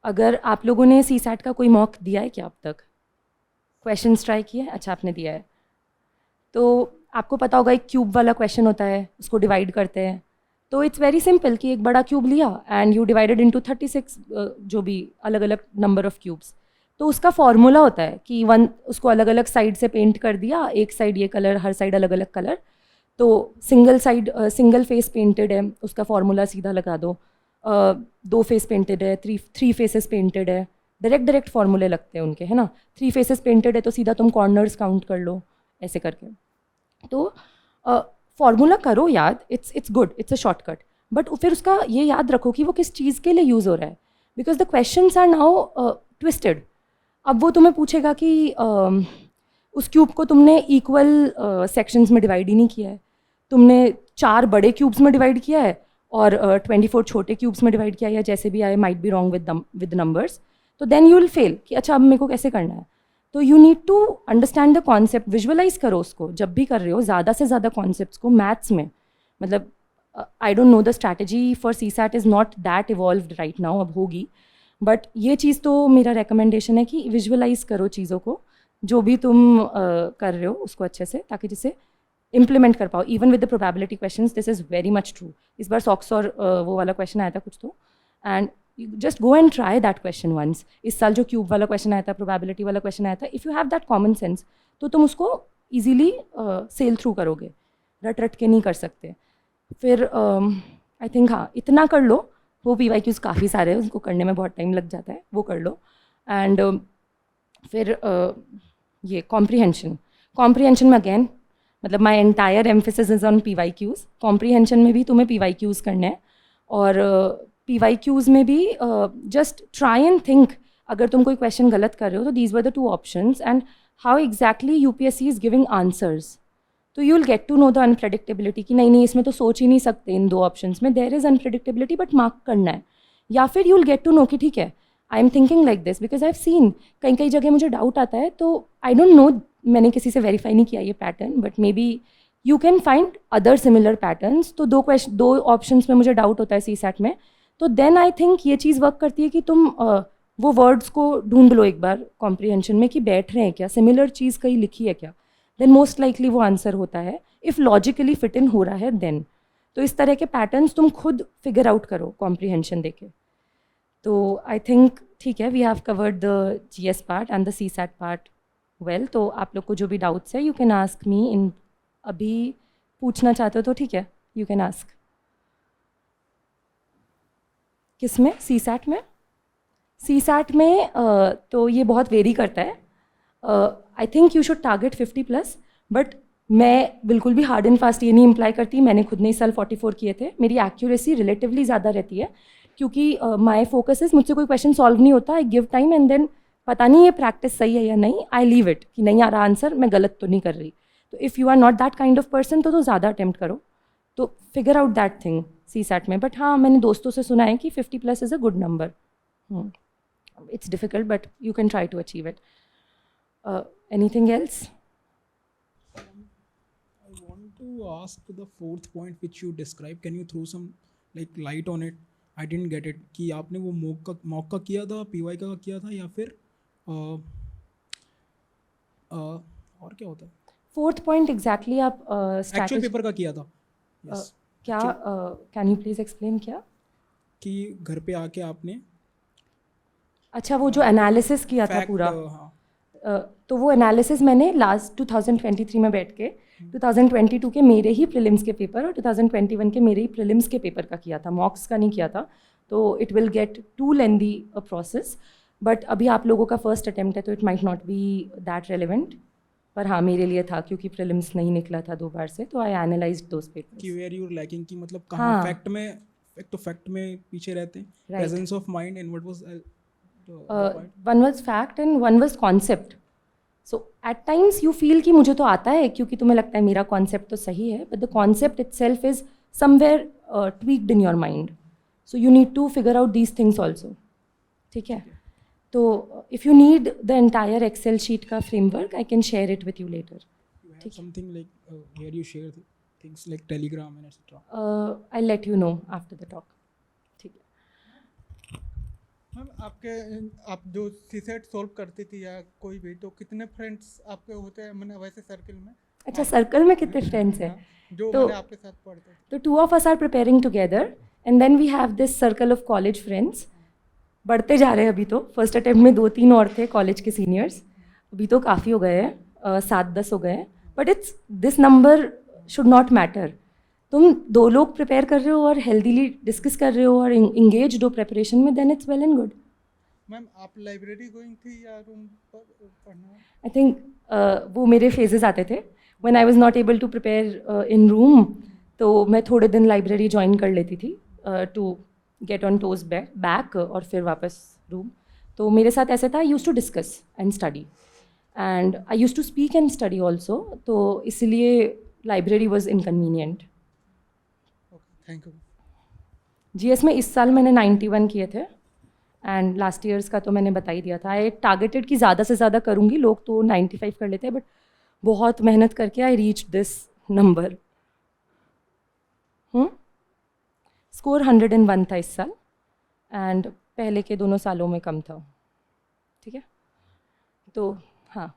अगर आप लोगों ने CSAT का कोई मॉक दिया है क्या अब तक? क्वेश्चन ट्राई किया है? अच्छा, आपने दिया है. तो आपको पता होगा एक क्यूब वाला क्वेश्चन होता है, उसको डिवाइड करते हैं. तो इट्स वेरी सिंपल कि एक बड़ा क्यूब लिया एंड यू डिवाइडेड इनटू 36 जो भी अलग अलग नंबर ऑफ क्यूब्स. तो उसका फॉर्मूला होता है कि उसको अलग अलग साइड से पेंट कर दिया, एक साइड ये कलर, हर साइड अलग अलग कलर. तो सिंगल फेस पेंटेड है, उसका फॉर्मूला सीधा लगा दो. 2 फेस पेंटेड है, 3 फेसेस पेंटेड है, डायरेक्ट फॉर्मूले लगते हैं उनके, है ना. 3 फेसेस पेंटेड है तो सीधा तुम कॉर्नर्स काउंट कर लो, ऐसे करके. तो फॉर्मूला करो याद, it's good, it's a shortcut, but फिर उसका ये याद रखो कि वो किस चीज़ के लिए यूज़ हो रहा है, because the questions are now twisted. अब वो तुम्हें पूछेगा कि उस क्यूब को तुमने इक्वल सेक्शंस में डिवाइड ही नहीं किया है, तुमने 4 बड़े क्यूब्स में डिवाइड किया है और 24 छोटे क्यूब्स में डिवाइड किया है, या जैसे भी आए, might be wrong with numbers. तो देन यू विल फेल कि अच्छा अब मेरे को कैसे करना है. तो you need to understand the concept, visualise करो उसको जब भी कर रहे हो, ज़्यादा से ज़्यादा कॉन्सेप्ट्स को मैथ्स में. मतलब आई don't no, the strategy for CSAT is not that evolved right now, अब होगी, बट ये चीज़ तो मेरा रिकमेंडेशन है कि विजुअलाइज करो चीज़ों को, जो भी तुम कर रहे हो उसको अच्छे से, ताकि जिसे इम्प्लीमेंट कर पाओ. Even with the probability questions this is very much true. इस बार सॉक्स और वो वाला क्वेश्चन आया था कुछ तो, and just go and try that question once. इस साल जो क्यूब वाला क्वेश्चन आया था, प्रोबेबिलिटी वाला क्वेश्चन आया था, if you have that common sense तो तुम उसको ईजिली सेल थ्रू करोगे, रट के नहीं कर सकते. फिर आई थिंक हाँ, इतना कर लो. वो PYQs काफ़ी सारे हैं, उसको करने में बहुत टाइम लग जाता है, वो कर लो. एंड फिर ये कॉम्प्रीहेंशन में अगेन, मतलब my entire emphasis is on PYQs. Comprehension में भी तुम्हें PYQs करने हैं, और PYQs में भी जस्ट ट्राई एंड थिंक, अगर तुम कोई क्वेश्चन गलत कर रहे हो तो these were the 2 options and how exactly UPSC is giving answers. तो you will get to know the unpredictability कि नहीं इसमें तो सोच ही नहीं सकते इन 2 ऑप्शंस में, there is unpredictability but mark करना है. या फिर you will get to know कि ठीक है I am thinking like this, because I have seen कई कई जगह मुझे डाउट आता है, तो आई डोंट नो, मैंने किसी से वेरीफाई नहीं किया ये pattern, but may be you can find other similar patterns. तो 2 ऑप्शंस में मुझे डाउट होता है CSAT में, तो देन आई थिंक ये चीज़ वर्क करती है कि तुम वो वर्ड्स को ढूंढ लो एक बार कॉम्प्रिहेंशन में कि बैठ रहे हैं क्या, सिमिलर चीज़ कहीं लिखी है क्या, देन मोस्ट लाइकली वो आंसर होता है. इफ़ लॉजिकली फिट इन हो रहा है देन. तो इस तरह के पैटर्न्स तुम खुद फिगर आउट करो कॉम्प्रिहेंशन देके. तो आई थिंक ठीक है, we have covered the GS part and the CSAT part well. तो आप लोग को जो भी डाउट्स है you can ask me in, अभी पूछना चाहते हो तो ठीक है यू कैन आस्क. किस में? CSAT में? CSAT में तो ये बहुत वेरी करता है. आई think you should target 50+, but मैं बिल्कुल भी हार्ड एंड फास्ट ये नहीं इम्प्लाई करती. मैंने खुद ने इस साल 44 किए थे. मेरी एक्यूरेसी रिलेटिवली ज़्यादा रहती है क्योंकि माई फोकस इज, मुझसे कोई क्वेश्चन सॉल्व नहीं होता, I give time and then पता नहीं ये प्रैक्टिस सही है या नहीं, आई लीव इट कि नहीं आ रहा आंसर, मैं गलत तो नहीं कर रही. तो if you are not that kind of person तो ज़्यादा अटैम्प्ट करो, तो figure out that thing CSAT में. बट हाँ, मैंने दोस्तों से सुना है कि 50+ is a good number. It's difficult, but you can try to achieve it. Anything else? I want to ask the 4th point which you described. Can you throw some like light on it? I didn't get it. कि आपने वो mock का किया था, PY का किया था, या फिर और क्या होता है? 4th point exactly आप एक्चुअल पेपर का किया था. Yes. क्या कैन यू प्लीज एक्सप्लेन क्या? कि घर पे आके आपने अच्छा, वो जो एनालिसिस किया था पूरा, तो वो एनालिसिस मैंने लास्ट 2023 में बैठ के 2022 के मेरे ही प्रीलिम्स के पेपर और 2021 के मेरे ही प्रीलिम्स के पेपर का किया था, मॉक्स का नहीं किया था. तो it will get too lengthy a process, but अभी आप लोगों का फर्स्ट अटेम्प्ट है तो it might not be that relevant. पर हाँ, मेरे लिए था क्योंकि प्रीलिम्स नहीं निकला था 2 बार से, तो आई एनालाइज्ड दोस पेपर्स. कि वेयर यू आर लैकिंग, कि मतलब कहाँ फैक्ट में पीछे रहते हैं, presence of mind, and what was one was fact and one was concept. So at times you feel कि मुझे तो आता है क्योंकि तुम्हें लगता है मेरा concept तो सही है, but the concept itself is somewhere tweaked in your mind. So you need to figure out these things also. ठीक है? तो if you need the entire Excel sheet का framework, I can share it with you later. You have something like where you share things like Telegram and etc. I'll let you know after the talk. ठीक है. Ma'am आप जो CSAT solve करती थी या कोई भी, तो कितने फ्रेंड्स आपके होते हैं मैंने वैसे सर्कल में? अच्छा, सर्कल में कितने फ्रेंड्स हैं? जो तो मैंने आपके साथ पढ़ते थे. तो 2 of us are preparing together and then we have this circle of college friends. बढ़ते जा रहे हैं अभी तो. फर्स्ट अटेम्प्ट में 2-3 और थे कॉलेज के सीनियर्स, अभी तो काफ़ी हो गए हैं, 7-10 हो गए हैं. But it's this number should not matter. तुम 2 लोग प्रिपेयर कर रहे हो और हेल्दीली डिस्कस कर रहे हो और इंगेज हो प्रिपरेशन में, then it's well and good. Ma'am आप लाइब्रेरी गोइंग थी या रूम पर पढ़ना? आई थिंक वो मेरे फेजेस आते थे. When I was not able to prepare in room, तो मैं थोड़े दिन लाइब्रेरी ज्वाइन कर लेती थी to get on toes back और फिर वापस रूम. तो मेरे साथ ऐसे था, I use to discuss and study and I use to speak and study also. तो इसलिए library was inconvenient. Thank you. GS में इस साल मैंने 91 किए थे एंड लास्ट ईयर्स का तो मैंने बता ही दिया था. आई टारगेटेड कि ज़्यादा से ज़्यादा करूँगी, लोग तो 95 कर लेते हैं, बट बहुत मेहनत करके I reach this number. Score 101 था इस साल एंड पहले के दोनों सालों में कम था. ठीक है, तो हाँ.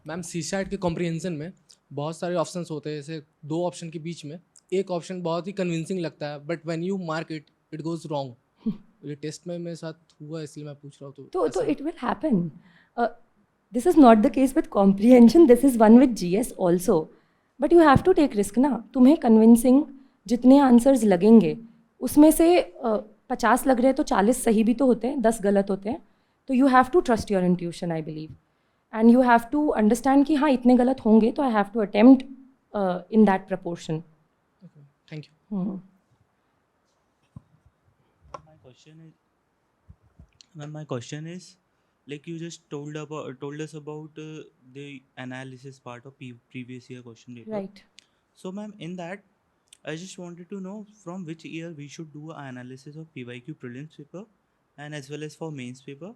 मैम CSAT के कॉम्प्रिहेंशन में बहुत सारे ऑप्शंस होते हैं, जैसे 2 ऑप्शन के बीच में एक ऑप्शन बहुत ही कन्विंसिंग लगता है, but when you mark it it goes wrong. ये टेस्ट में मेरे साथ हुआ, इसलिए मैं पूछ रहा हूँ. तो it will happen. This is not the case with comprehension, this is one with GS also. But you have to take risk ना. तुम्हें कन्विंसिंग जितने आंसर्स लगेंगे उसमें से 50 लग रहे हैं तो 40 सही भी तो होते हैं, 10 गलत होते हैं. तो you have to trust your intuition, I believe, and you have to understand कि हाँ इतने गलत होंगे तो I have to attempt in that proportion. Okay, thank you. Hmm. My question is, like you just told us about the analysis part of previous year question paper. Right. So, ma'am, in that, I just wanted to know from which year we should do an analysis of PYQ prelims paper, and as well as for mains paper.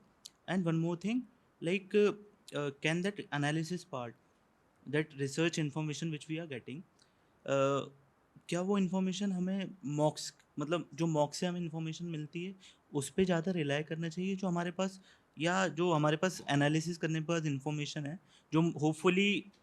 And one more thing, like, can that analysis part, that research information which we are getting, क्या वो information हमें मॉक्स मतलब जो mock से हमें information मिलती है उस पे ज़्यादा रिलाई करना चाहिए जो हमारे पास, या जो हमारे पास एनालिसिस करने के बाद इन्फॉर्मेशन है जो होपफुली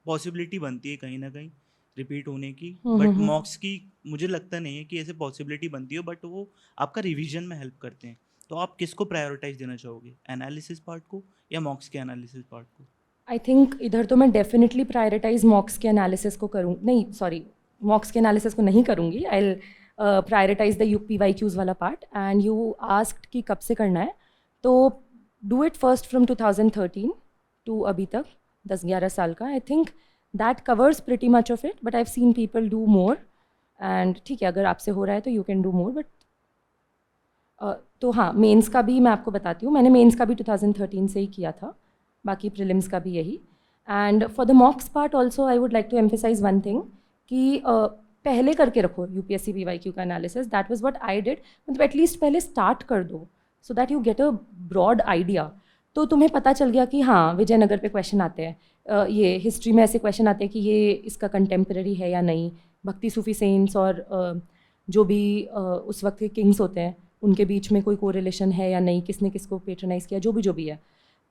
पॉसिबिलिटी बनती है कहीं ना कहीं रिपीट होने की, बट मॉक्स की मुझे लगता नहीं है कि ऐसे पॉसिबिलिटी बनती हो, बट वो आपका रिवीजन में हेल्प करते हैं। तो आप किसको प्रायोरिटाइज देना चाहोगे, एनालिसिस पार्ट को या मॉक्स के एनालिसिस पार्ट को? आई थिंक इधर तो मैं डेफिनेटली प्रायोरिटाइज मॉक्स के एनालिसिस को करूँ, नहीं सॉरी, मॉक्स के एनालिसिस को नहीं करूँगी। I will prioritise the PYQs वाला पार्ट। एंड यू आस्क्ड कि कब से करना है, तो do it first from 2013 to अभी तक 10-11 साल का। I think that covers pretty much of it, but I have seen people do more. एंड ठीक है, अगर आपसे हो रहा है तो you can do more, but तो हाँ, मेंस का भी मैं आपको बताती हूँ। मैंने मेंस का भी 2013 से ही किया था, बाकी प्रीलिम्स का भी यही। And for the mocks part also I would like to emphasise one thing कि पहले करके रखो UPSC PYQ का analysis. That was what I did. मतलब एटलीस्ट पहले स्टार्ट कर दो so that you get a broad idea. तो तुम्हें पता चल गया कि हाँ, विजयनगर पे क्वेश्चन आते हैं, ये हिस्ट्री में ऐसे क्वेश्चन आते हैं कि ये इसका कंटेम्प्रेरी है या नहीं, भक्ति सूफी सेंट्स और जो भी उस वक्त के किंग्स होते हैं उनके बीच में कोई कोरिलेशन है या नहीं, किसने किसको पेट्रनाइज किया, जो भी है।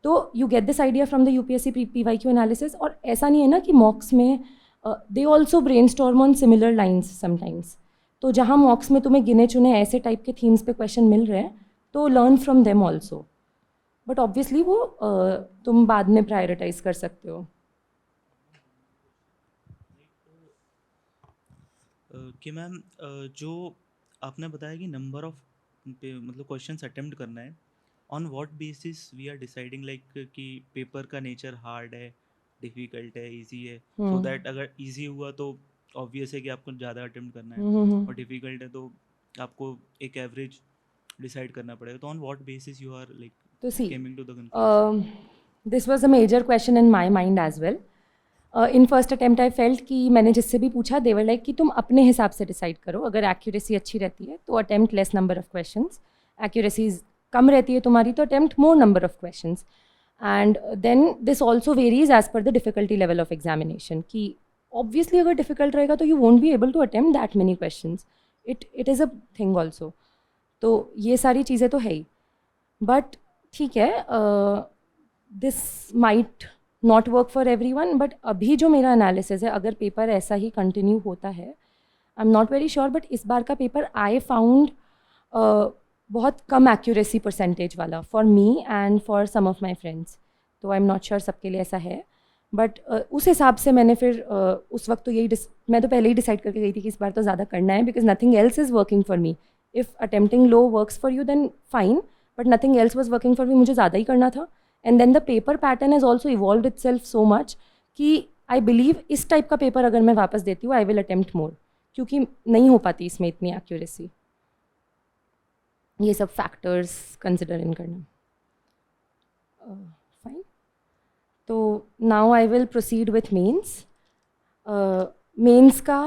तो you get this idea from the UPSC PYQ analysis. और ऐसा नहीं है ना कि मॉक्स में they also brainstorm on similar lines sometimes. तो जहाँ मॉक्स में तुम्हें गिने चुने ऐसे टाइप के थीम्स पे क्वेश्चन मिल रहे हैं तो learn from them also. But obviously वो तुम बाद में प्रायोरिटाइज कर सकते हो। कि मैम जो आपने बताया कि नंबर ऑफ मतलब क्वेश्चंस अटेम्प्ट करना है, on what basis we are deciding, like कि पेपर का नेचर हार्ड है, डिफ़िकल्ट है, इजी है, सो दैट अगर इजी हुआ तो ऑब्वियस है कि आपको ज़्यादा अटेम्प्ट करना है, और डिफ़िकल्ट है तो आपको एक एवरेज डिसाइड करना पड़ेगा। तो on what basis you are like तो see, coming to the conclusion? This was a major question in my mind as well. In first attempt I felt कि मैंने जिससे भी पूछा दे वर लाइक कि तुम अपने हिसाब से डिसाइड करो, अगर एक्यूरेसी अच्छी रहती है तो attempt less number of questions, accuracy कम रहती है तुम्हारी तो attempt more number of questions. And then this also varies as per the difficulty level of examination, कि ऑब्वियसली अगर डिफिकल्ट रहेगा तो you won't be able to attempt that many questions. It is a thing also. तो ये सारी चीज़ें तो है ही, बट ठीक है, this might not work for everyone. But अभी जो मेरा एनालिसिस है, अगर पेपर ऐसा ही कंटिन्यू होता है, I am not very sure, but इस बार का पेपर आई फाउंड बहुत कम एक्यूरेसी परसेंटेज वाला for me and for some of my friends. तो आई एम नॉट श्योर सबके लिए ऐसा है, बट उस हिसाब से मैंने फिर उस वक्त तो यही मैं तो पहले ही डिसाइड करके गई थी कि इस बार तो ज़्यादा करना है, because nothing else is working for me. If attempting low works for you then fine, but nothing else was working for me, मुझे ज़्यादा ही करना था। And then the paper pattern has also evolve itself so much कि I believe इस type का paper अगर मैं वापस देती हूँ आई विल अटेम्प्ट मोर, क्योंकि नहीं हो पाती इसमें इतनी एक्यूरेसी। ये सब फैक्टर्स कंसिडर इन करना। फाइन, तो now I will proceed with mains. Mains का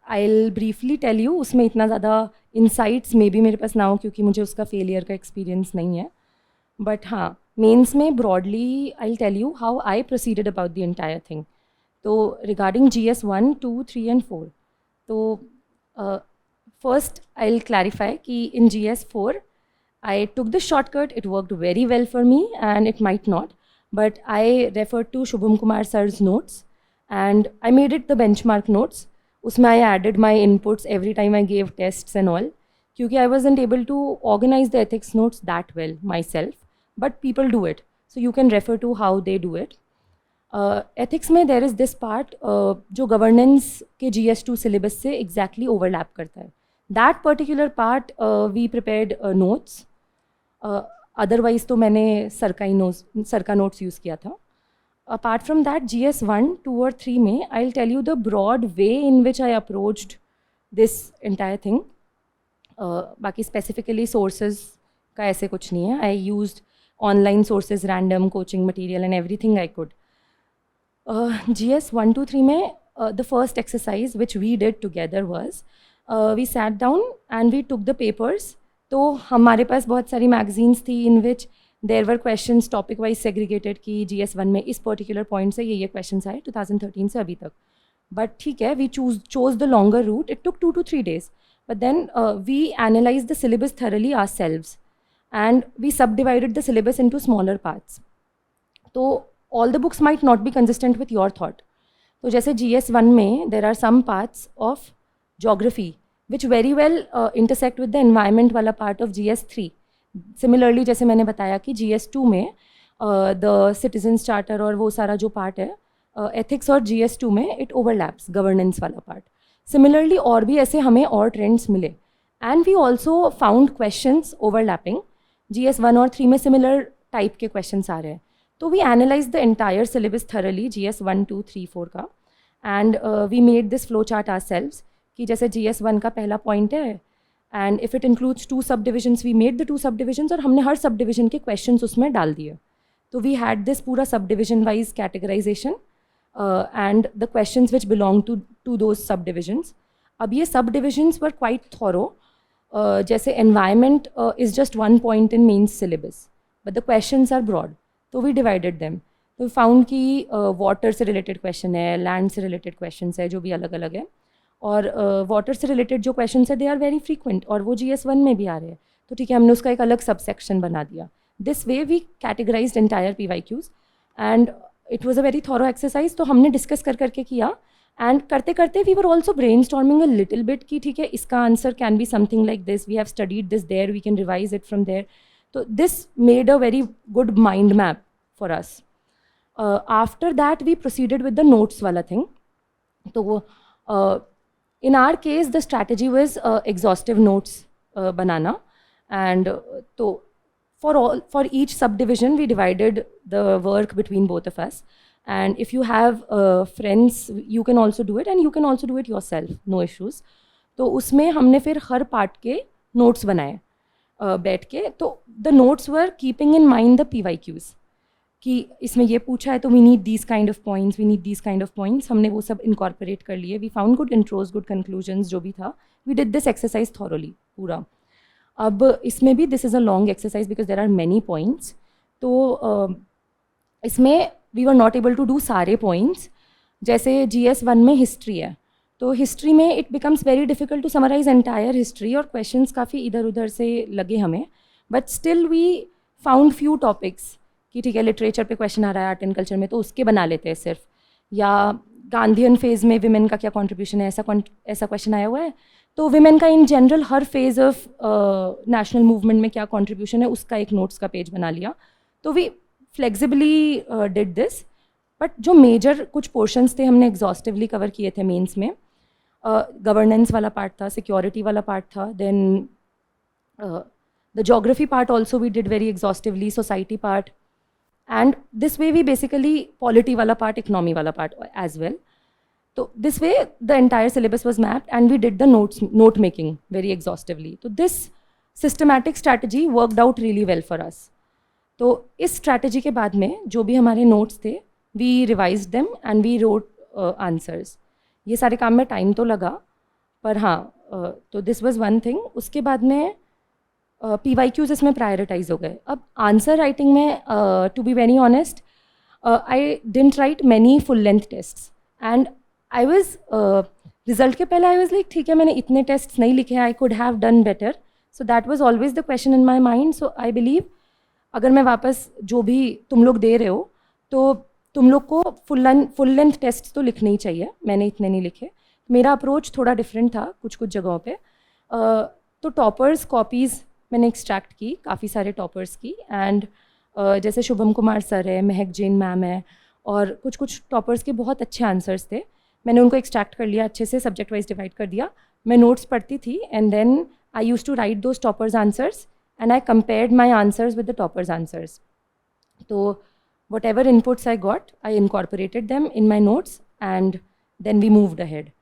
I will briefly tell you, उसमें इतना ज़्यादा इंसाइट्स मे बी मेरे पास ना हो क्योंकि मुझे उसका फेलियर का एक्सपीरियंस नहीं है, बट हाँ, मेंस में broadly I will tell you how I proceeded about the entire thing. तो रिगार्डिंग GS 1, 2, 3 and 4, तो first I'll clarify कि in GS 4 I took the shortcut, it worked very well for me and it might not, but I referred to Shubham Kumar sir's notes and I made it the benchmark notes. उसमें I added my inputs every time I gave tests and all, क्योंकि I wasn't able to organize the ethics notes that well myself, but people do it, so you can refer to how they do it. Ethics में there is this part जो governance के GS2 syllabus से exactly overlap करता है। That particular part we prepared notes, otherwise तो मैंने sir का notes use किया था। apart from that, GS1, 2 or 3 में, I'll tell you the broad way in which I approached this entire thing. बाकी specifically sources का ऐसे कुछ नहीं है. I used online sources, random coaching material and everything I could. GS 1, 2, 3 में the first exercise which we did together was we sat down and we took the papers. तो हमारे पास बहुत सारी magazines थी in which there were questions topic wise segregated कि GS1 में इस particular point से ये questions आए 2013 से अभी तक. But ठीक है, we chose the longer route. It took 2 to 3 days. But then we analyzed the syllabus thoroughly ourselves and we subdivided the syllabus into smaller parts. So all the books might not be consistent with your thought. तो जैसे GS1 में there are some parts of geography which very well intersect with the environment वाला part of GS3. Similarly जैसे मैंने बताया कि GS2 में the citizens charter और वो सारा जो part है ethics और GS2 में it overlaps governance वाला part. Similarly और भी ऐसे हमें और trends मिले and we also found questions overlapping. GS1 और 3 में similar type के questions आ रहे हैं. तो we analyzed the entire syllabus thoroughly GS1, 2, 3, 4 का and we made this flow chart ourselves कि जैसे GS1 का पहला point है and if it includes 2 subdivisions we made the 2 subdivisions और हमने हर subdivision के questions उसमें डाल दिए. तो we had this पूरा subdivision wise categorization and the questions which belong to those subdivisions. अब ये subdivisions were quite thorough. जैसे environment is just one point in main syllabus but the questions are broad. तो we divided them. तो we found कि water से related question है, land से related questions है जो भी अलग अलग है और वाटर से रिलेटेड जो क्वेश्चंस है दे आर वेरी फ्रीक्वेंट और वो GS1 में भी आ रहे हैं. तो ठीक है, हमने उसका एक अलग सब सेक्शन बना दिया. This way we categorized entire PYQs and it was a very thorough exercise. तो हमने डिस्कस कर करके किया एंड करते करते we were also brainstorming a little bit कि ठीक है इसका answer can be something like this, we have studied this there, we can revise it from there. तो this made a very good mind map for us. After that we proceeded with the notes वाला thing. तो वो in our case the strategy was exhaustive notes banana and so for each subdivision we divided the work between both of us and if you have friends you can also do it and you can also do it yourself, no issues. तो उसमें हमने फिर हर part के notes बनाए बैठ के. तो the notes were keeping in mind the PYQs कि इसमें ये पूछा है तो we need these kind of points, we need these kind of points. हमने वो सब इनकॉर्पोरेट कर लिए. We found good intros, good conclusions जो भी था. We did this exercise thoroughly पूरा. अब इसमें भी this is a long exercise because there are many points. तो इसमें we were not able to do सारे पॉइंट्स. जैसे GS1 में हिस्ट्री है तो हिस्ट्री में it becomes very difficult to summarise entire history और क्वेश्चंस काफ़ी इधर उधर से लगे हमें. But still we found few topics कि ठीक है लिटरेचर पे क्वेश्चन आ रहा है आर्ट एंड कल्चर में तो उसके बना लेते हैं सिर्फ, या गांधीयन फेज़ में विमेन का क्या कंट्रीब्यूशन है ऐसा क्वेश्चन आया हुआ है. तो विमेन का in general her phase of national movement में क्या कंट्रीब्यूशन है उसका एक नोट्स का पेज बना लिया. तो we flexibly did this. But जो मेजर कुछ पोर्शंस थे हमने एग्जॉस्टिवली कवर किए थे मेंस में. गवर्नेंस वाला पार्ट था, सिक्योरिटी वाला पार्ट था, then the geography part also we did very exhaustively, society part. And this way we basically polity wala part, economy wala part as well. So this way the entire syllabus was mapped and we did the note making very exhaustively. So this systematic strategy worked out really well for us. तो इस strategy के बाद में जो भी हमारे notes थे we revised them and we wrote answers. ये सारे काम में time तो लगा पर हाँ तो this was one thing. उसके बाद में PYQs इसमें प्रायोरिटाइज हो गए. अब आंसर राइटिंग में to be very honest I didn't write many full length tests and I was result के पहले आई वाज लाइक ठीक है मैंने इतने टेस्ट्स नहीं लिखे, आई could have done better. So that was always the question in my mind. So I believe अगर मैं वापस जो भी तुम लोग दे रहे हो तो तुम लोग को फुल लेंथ टेस्ट तो लिखने ही चाहिए. मैंने इतने नहीं लिखे. मेरा अप्रोच थोड़ा डिफरेंट था कुछ जगहों पे. तो टॉपर्स कॉपीज़ मैंने एक्सट्रैक्ट की काफ़ी सारे टॉपर्स की एंड जैसे शुभम कुमार सर है, महक जैन मैम है और कुछ टॉपर्स के बहुत अच्छे आंसर्स थे. मैंने उनको एक्सट्रैक्ट कर लिया, अच्छे से सब्जेक्ट वाइज डिवाइड कर दिया. मैं नोट्स पढ़ती थी and then I use to write those toppers answers and I compared my answers with the toppers answers. तो whatever inputs I got, I incorporated them in my notes and then we moved ahead.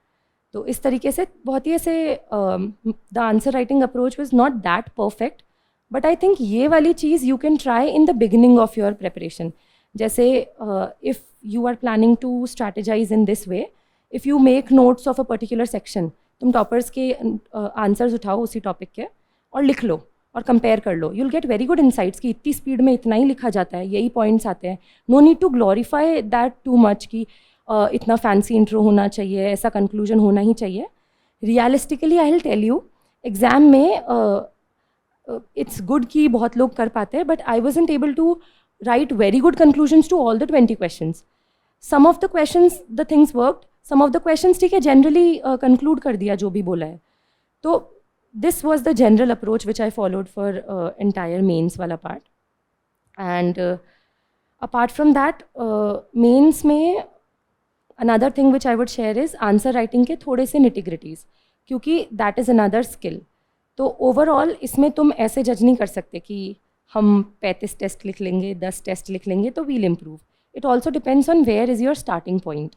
तो इस तरीके से बहुत ही ऐसे the answer writing approach was not that perfect, but I think ये वाली चीज़ you can try in the beginning of your preparation. जैसे if you are planning to strategize in this way, if you make notes of a particular section, तुम toppers के answers उठाओ उसी topic के और लिख लो और कंपेयर कर लो. You'll get very good insights कि इतनी स्पीड में इतना ही लिखा जाता है, यही पॉइंट्स आते हैं. No need to glorify that too much कि इतना फैंसी इंट्रो होना चाहिए, ऐसा कंक्लूजन होना ही चाहिए. Realistically I will tell you, exam में इट्स गुड कि बहुत लोग कर पाते हैं, but I wasn't able to write very good conclusions to all the 20 questions. Some of the questions the things worked, some of the questions ठीक है generally conclude कर दिया जो भी बोला है. तो this was the general approach which I followed for entire mains वाला part. And apart from that mains में another thing which I would share is answer writing के थोड़े से nitty-gritties, क्योंकि that is another skill. तो overall इसमें तुम ऐसे जज नहीं कर सकते कि हम 35 टेस्ट लिख लेंगे, 10 टेस्ट लिख लेंगे तो we'll improve. It also depends on where is your starting point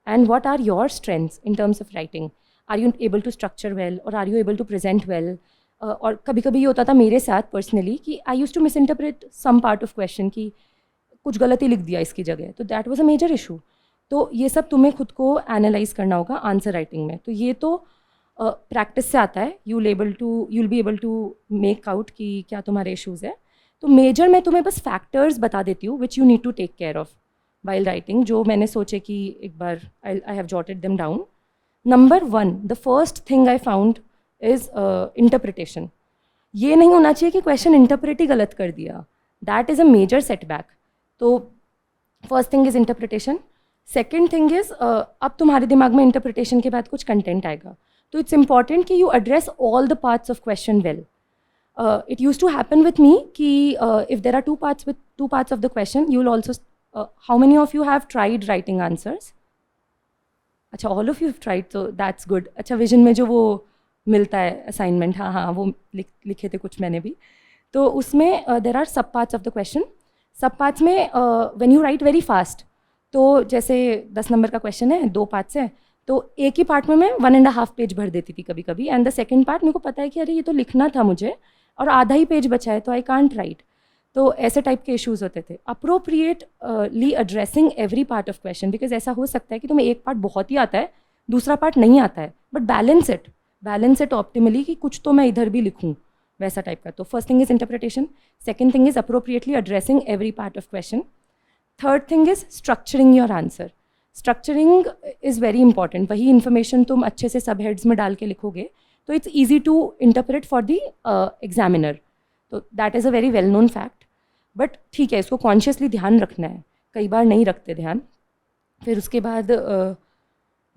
and what are your strengths in terms of writing. Are you able to structure well और are you able to present well. और कभी कभी ये होता था मेरे साथ personally कि I use to misinterpret some part of question कि कुछ गलती लिख दिया इसकी जगह, तो that was a major issue. तो ये सब तुम्हें खुद को एनालाइज करना होगा आंसर राइटिंग में. तो ये तो प्रैक्टिस से आता है. You'll be able to make out कि क्या तुम्हारे इश्यूज़ है. तो मेजर मैं तुम्हें बस फैक्टर्स बता देती हूँ which you need to take care of while writing, जो मैंने सोचे कि एक बार I have jotted them down. Number 1, the first thing I found is interpretation. ये नहीं होना चाहिए कि क्वेश्चन इंटरप्रेट ही गलत कर दिया. That is a major setback. तो first thing is interpretation. Second thing is अब तुम्हारे दिमाग में इंटरप्रिटेशन के बाद कुछ कंटेंट आएगा, तो इट्स इंपॉर्टेंट कि you address all the parts of question well. It use to happen with me कि if there are two parts of the question, you will also, how many of you have tried writing answers? अच्छा, all of you have tried, तो that's good. अच्छा, vision में जो वो मिलता है assignment, हाँ वो लिखे थे कुछ मैंने भी. तो उसमें देर आर सब पार्ट्स ऑफ द क्वेश्चन. सब पार्ट्स में when you right very fast, तो जैसे 10 नंबर का क्वेश्चन है, 2 पार्ट्स है, तो एक ही पार्ट में मैं 1.5 पेज भर देती थी कभी कभी. एंड द सेकंड पार्ट मेरे को पता है कि अरे ये तो लिखना था मुझे और आधा ही पेज बचा है, तो आई कांट राइट. तो ऐसे टाइप के इश्यूज़ होते थे. Appropriately addressing every part of question, because ऐसा हो सकता है कि तुम्हें एक पार्ट बहुत ही आता है, दूसरा पार्ट नहीं आता है, बट बैलेंस इट ऑप्टिमली कि कुछ तो मैं इधर भी लिखूँ, वैसा टाइप का. तो first thing is interpretation. Second thing is appropriately addressing every part of question. Third thing is structuring your answer. Structuring is very important. वही इन्फॉर्मेशन तुम अच्छे से सब हेड्स में डाल के लिखोगे तो it's easy to interpret for the examiner. तो that is a very well known fact. But ठीक है, इसको कॉन्शियसली ध्यान रखना है, कई बार नहीं रखते ध्यान. फिर उसके बाद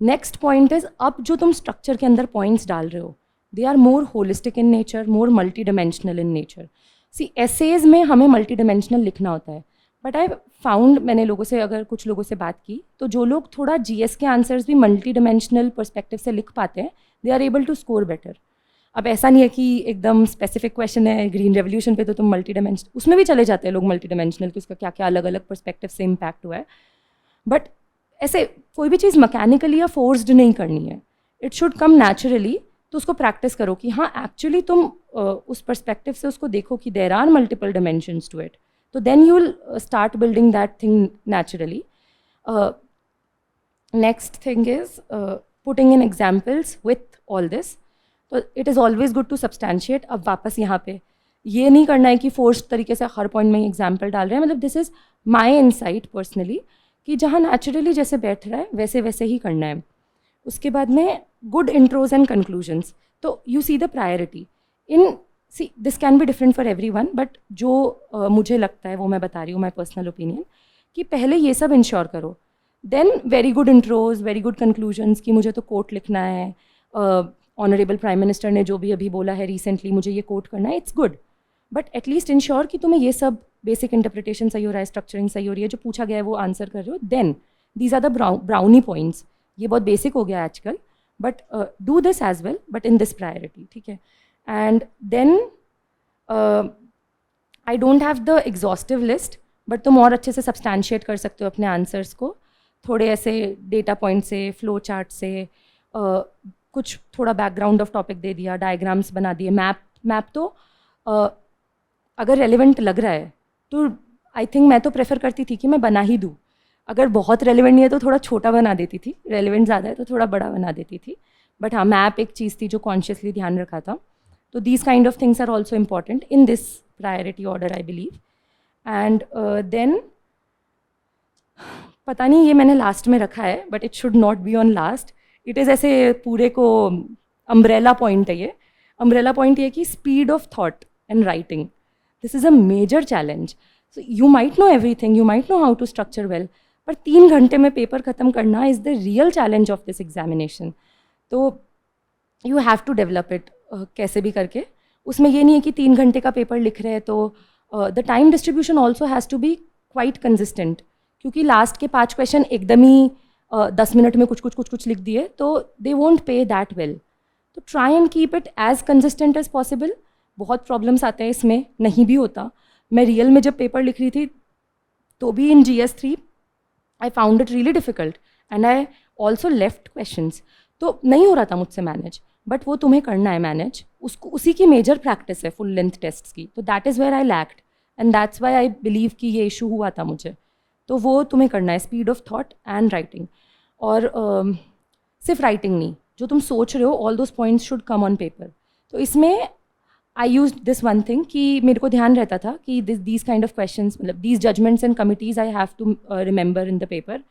नेक्स्ट पॉइंट इज़, अब जो तुम स्ट्रक्चर के अंदर पॉइंट्स डाल रहे हो, they are more holistic in nature, more multi dimensional in nature. See essays में हमें मल्टी डिमेंशनल लिखना होता है, बट आई फाउंड, मैंने लोगों से, अगर कुछ लोगों से बात की, तो जो लोग थोड़ा जीएस के आंसर्स भी मल्टी डिमेंशनल पर्सपेक्टिव से लिख पाते हैं, they are able to score better. अब ऐसा नहीं है कि एकदम स्पेसिफिक क्वेश्चन है ग्रीन रेवोल्यूशन पे तो तुम मल्टी डिमेंशनल, उसमें भी चले जाते हैं लोग मल्टी डिमेंशनल कि उसका क्या क्या अलग अलग पर्सपेक्टिव से इम्पैक्ट हुआ है. बट ऐसे कोई भी चीज़ मैकेनिकली या फोर्स्ड नहीं करनी है, इट शुड कम नेचुरली. तो उसको प्रैक्टिस करो कि हाँ एक्चुअली तुम उस पर्सपेक्टिव से उसको देखो कि there are multiple dimensions to it. So then you will start building that thing naturally. Next thing is putting in examples with all this. So it is always good to substantiate. अब वापस यहाँ पे ये नहीं करना है कि forced तरीके से हर पॉइंट में एग्जाम्पल डाल रहे हैं. मतलब this is my insight personally कि जहाँ नेचुरली जैसे बैठ रहा है वैसे वैसे ही करना है. उसके बाद में गुड इंट्रोज एंड कंक्लूजन्स. तो you see the priority in, see this can be different for every one, but जो मुझे लगता है वो मैं बता रही हूँ, माई पर्सनल ओपिनियन, कि पहले ये सब इंश्योर करो, then very good intros, very good conclusions कि मुझे तो कोट लिखना है, ऑनरेबल प्राइम मिनिस्टर ने जो भी अभी बोला है रिसेंटली मुझे ये कोट करना है, it's good. But at least ensure कि तुम्हें ये सब बेसिक इंटरप्रिटेशन सही हो रहा है, स्ट्रक्चरिंग सही हो रही है, जो पूछा गया है वो आंसर कर रहे हो. Then these are the brownie points. ये बहुत बेसिक हो गया आजकल, but do this as well, but in this priority, ठीक है. And then I don't have the exhaustive list, but तुम और अच्छे से सब्सटैंशिएट कर सकते हो अपने आंसर्स को थोड़े ऐसे डेटा पॉइंट से, फ्लो चार्ट से, कुछ थोड़ा बैकग्राउंड ऑफ टॉपिक दे दिया, डायग्राम्स बना दिए, मैप तो अगर रेलिवेंट लग रहा है तो आई थिंक मैं तो प्रेफर करती थी कि मैं बना ही दूँ. अगर बहुत रेलिवेंट नहीं है तो थोड़ा छोटा बना देती थी, रेलिवेंट ज़्यादा है तो थोड़ा बड़ा बना देती थी. बट हाँ, मैप एक चीज़ थी जो कॉन्शियसली ध्यान रखा था. तो these kind of things are also important in this priority order I believe. And then पता नहीं ये मैंने लास्ट में रखा है, but it should not be on last. It is ऐसे पूरे को अम्ब्रेला पॉइंट है ये. अम्ब्रेला पॉइंट ये कि speed of thought and writing, this is a major challenge. So you might know everything, you might know how to structure well, पर 3 घंटे में पेपर ख़त्म करना is the real challenge of this examination. तो you have to develop it कैसे भी करके. उसमें ये नहीं है कि 3 घंटे का पेपर लिख रहे हैं तो the time distribution also has to be quite consistent, क्योंकि लास्ट के 5 क्वेश्चन एकदम ही 10 मिनट में कुछ लिख दिए तो they won't pay that well. तो try and keep it as consistent as possible. बहुत प्रॉब्लम्स आते हैं इसमें, नहीं भी होता. मैं रियल में जब पेपर लिख रही थी तो भी इन GS3 I found it really difficult and I also left questions. तो नहीं हो रहा था मुझसे मैनेज, बट वो तुम्हें करना है मैनेज. उसको उसी की मेजर प्रैक्टिस है फुल लेंथ टेस्ट्स की. तो that is where I lacked and that's why I believe कि ये इशू हुआ था मुझे. तो वो तुम्हें करना है, speed of thought and writing. और सिर्फ राइटिंग नहीं, जो तुम सोच रहे हो all those points should come on paper. तो इसमें I use this one thing कि मेरे को ध्यान रहता था कि दीज काइंड ऑफ क्वेश्चंस, मतलब these judgements and committees I have to remember in the paper.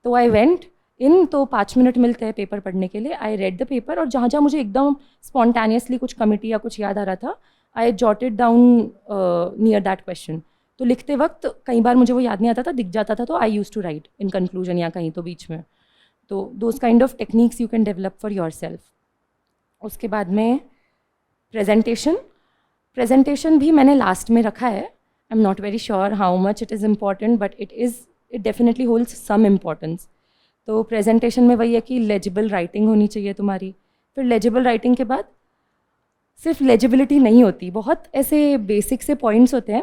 तो आई वेंट इन, तो 5 मिनट मिलते हैं पेपर पढ़ने के लिए. आई रेड द पेपर और जहाँ जहाँ मुझे एकदम स्पॉन्टेनियसली कुछ कमिटी या कुछ याद आ रहा था, आई jotted down near that question. तो लिखते वक्त कई बार मुझे वो याद नहीं आता था, दिख जाता था, तो I use to write in conclusion या कहीं तो बीच में. तो those kind of techniques you can develop for yourself. उसके बाद में प्रेजेंटेशन भी मैंने लास्ट में रखा है. I am not very sure how much it is important, but it definitely holds some importance. तो प्रेजेंटेशन में वही है कि लेजिबल राइटिंग होनी चाहिए तुम्हारी. फिर लेजिबल राइटिंग के बाद सिर्फ लेजिबिलिटी नहीं होती, बहुत ऐसे बेसिक से पॉइंट्स होते हैं,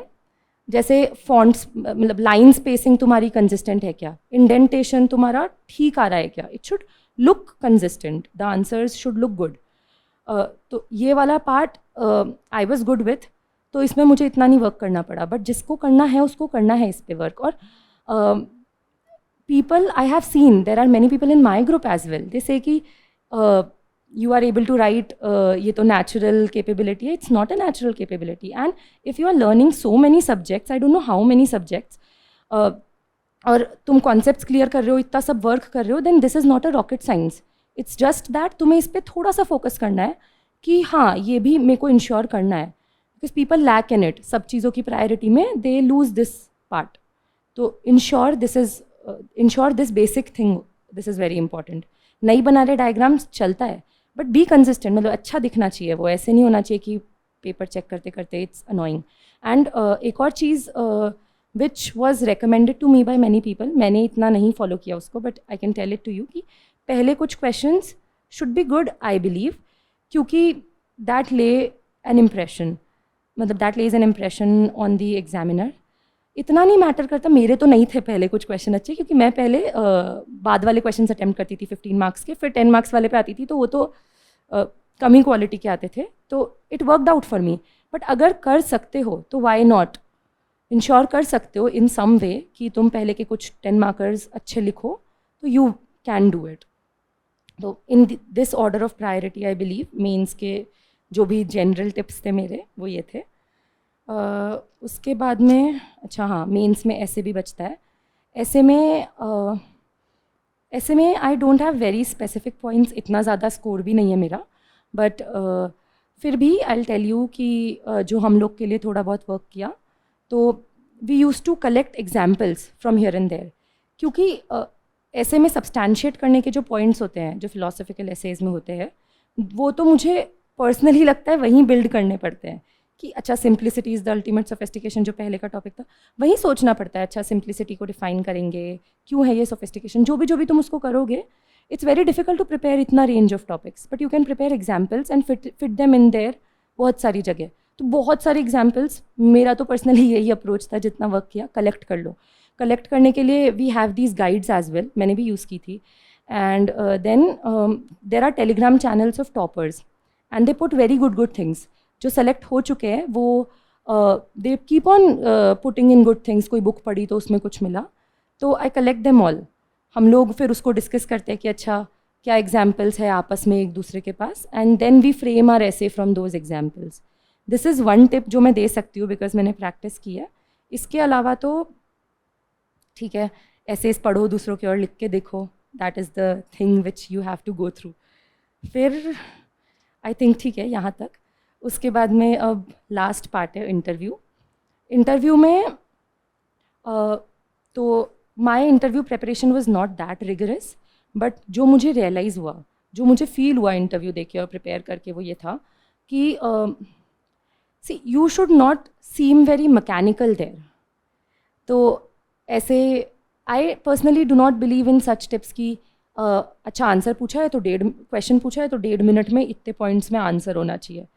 जैसे फॉन्ट्स, मतलब लाइन स्पेसिंग तुम्हारी कंसिस्टेंट है क्या, इंडेंटेशन तुम्हारा ठीक आ रहा है क्या, it should look consistent, the answers should look good. तो ये वाला part I was good with, तो इसमें मुझे इतना नहीं वर्क करना पड़ा. बट जिसको करना है उसको करना है इस पे वर्क. और people I have seen, there are many people in my group as well, they say कि you are able to write, ये तो natural capability है. It's not a natural capability. And if you are learning so many subjects, I don't know how many subjects, और तुम concepts clear कर रहे हो, इतना सब work कर रहे हो, then this is not a rocket science. It's just that तुम्हें इस पर थोड़ा सा focus करना है कि हाँ ये भी मेरे को ensure करना है. Because people lack in it, सब चीज़ों की priority में they lose this part. तो ensure this basic thing, this is very important. नहीं बना रहे डायग्राम्स चलता है, बट बी कंसिस्टेंट, मतलब अच्छा दिखना चाहिए. वो ऐसे नहीं होना चाहिए कि पेपर चेक करते करते इट्स अनोइंग. एंड एक और चीज़ which was recommended to me by many people, मैंने इतना नहीं फॉलो किया उसको, but I can tell it to you कि पहले कुछ questions should be good I believe, क्योंकि दैट ले एन इम्प्रेशन, मतलब that lays an impression on the examiner. इतना नहीं मैटर करता, मेरे तो नहीं थे पहले कुछ क्वेश्चन अच्छे, क्योंकि मैं पहले बाद वाले क्वेश्चन अटैम्प्ट करती थी 15 मार्क्स के, फिर 10 मार्क्स वाले पे आती थी, तो वो तो कम ही क्वालिटी के आते थे. तो it worked out for me. But अगर कर सकते हो तो वाई नॉट, इंश्योर कर सकते हो इन सम वे कि तुम पहले के कुछ 10 मार्कर्स अच्छे लिखो, तो यू कैन डू इट. तो in this order of priority I believe mains के जो भी जनरल टिप्स थे मेरे वो ये थे. उसके बाद में अच्छा हाँ, मेंस में ऐसे भी बचता है. ऐसे में I don't have very specific points, इतना ज़्यादा स्कोर भी नहीं है मेरा, बट फिर भी आई विल टेल यू कि जो हम लोग के लिए थोड़ा बहुत वर्क किया, तो we use to collect examples from here and there, क्योंकि ऐसे में सब्सटैंशिएट करने के जो पॉइंट्स होते हैं जो फिलोसफिकल एसेज में होते हैं, वो तो मुझे पर्सनली लगता है वहीं बिल्ड करने पड़ते हैं कि अच्छा simplicity is the ultimate sophistication, जो पहले का टॉपिक था, वहीं सोचना पड़ता है. अच्छा सिंप्लिसिटी को डिफाइन करेंगे, क्यों है ये सोफिस्टिकेशन, जो भी तुम उसको करोगे, it's very difficult to prepare इतना range of topics, but you can prepare examples and fit them in there बहुत सारी जगह. तो बहुत सारे एग्जाम्पल्स, मेरा तो पर्सनली यही अप्रोच था, जितना वर्क किया कलेक्ट कर लो. कलेक्ट करने के लिए we have these guides as well, मैंने भी यूज़ की थी. And then there are Telegram channels of toppers and they put very good things. जो सेलेक्ट हो चुके हैं वो they keep on putting in good things. कोई बुक पढ़ी तो उसमें कुछ मिला, तो आई कलेक्ट देम ऑल. हम लोग फिर उसको डिस्कस करते हैं कि अच्छा क्या एग्जाम्पल्स है आपस में एक दूसरे के पास, and then we frame are ऐसे from those examples. This is one tip जो मैं दे सकती हूँ बिकॉज मैंने प्रैक्टिस की है. इसके अलावा तो ठीक है, ऐसेस पढ़ो, दूसरों की ओर लिख के देखो, that is the thing which you have to go through. फिर आई थिंक ठीक है यहाँ तक. उसके बाद में अब लास्ट पार्ट है इंटरव्यू. इंटरव्यू में तो my interview preparation was not that rigorous, but जो मुझे रियलाइज़ हुआ, जो मुझे फील हुआ इंटरव्यू देख के और प्रिपेयर करके, वो ये था कि see you should not seem very mechanical there. तो ऐसे I personally do not believe in such tips की अच्छा आंसर पूछा है तो क्वेश्चन पूछा है तो 1.5 मिनट में इतने पॉइंट्स में आंसर होना चाहिए.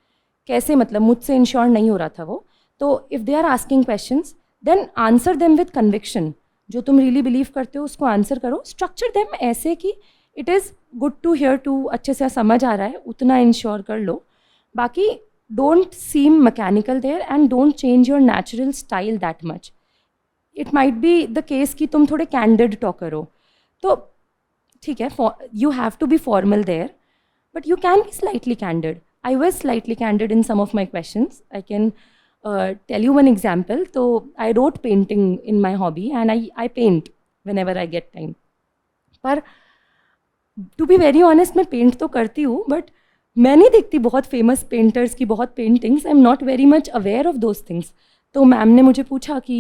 कैसे, मतलब मुझसे इंश्योर नहीं हो रहा था वो. तो if they are asking questions then answer them with conviction. जो तुम रियली बिलीव करते हो उसको आंसर करो. स्ट्रक्चर देम ऐसे कि it is good to hear too, अच्छे से समझ आ रहा है, उतना इंश्योर कर लो. बाकी don't seem mechanical there and don't change your natural style that much. It might be the case कि तुम थोड़े कैंडिड टॉकर हो, तो ठीक है, you have to be formal there, but you can be slightly candid. I was slightly candid in some of my questions. I can tell you one example. So I wrote painting in my hobby and I paint whenever I get time. पर to be very honest, मैं paint तो करती हूँ, but मैं नहीं देखती बहुत famous painters की बहुत paintings. I'm not very much aware of those things. तो मैम ने मुझे पूछा कि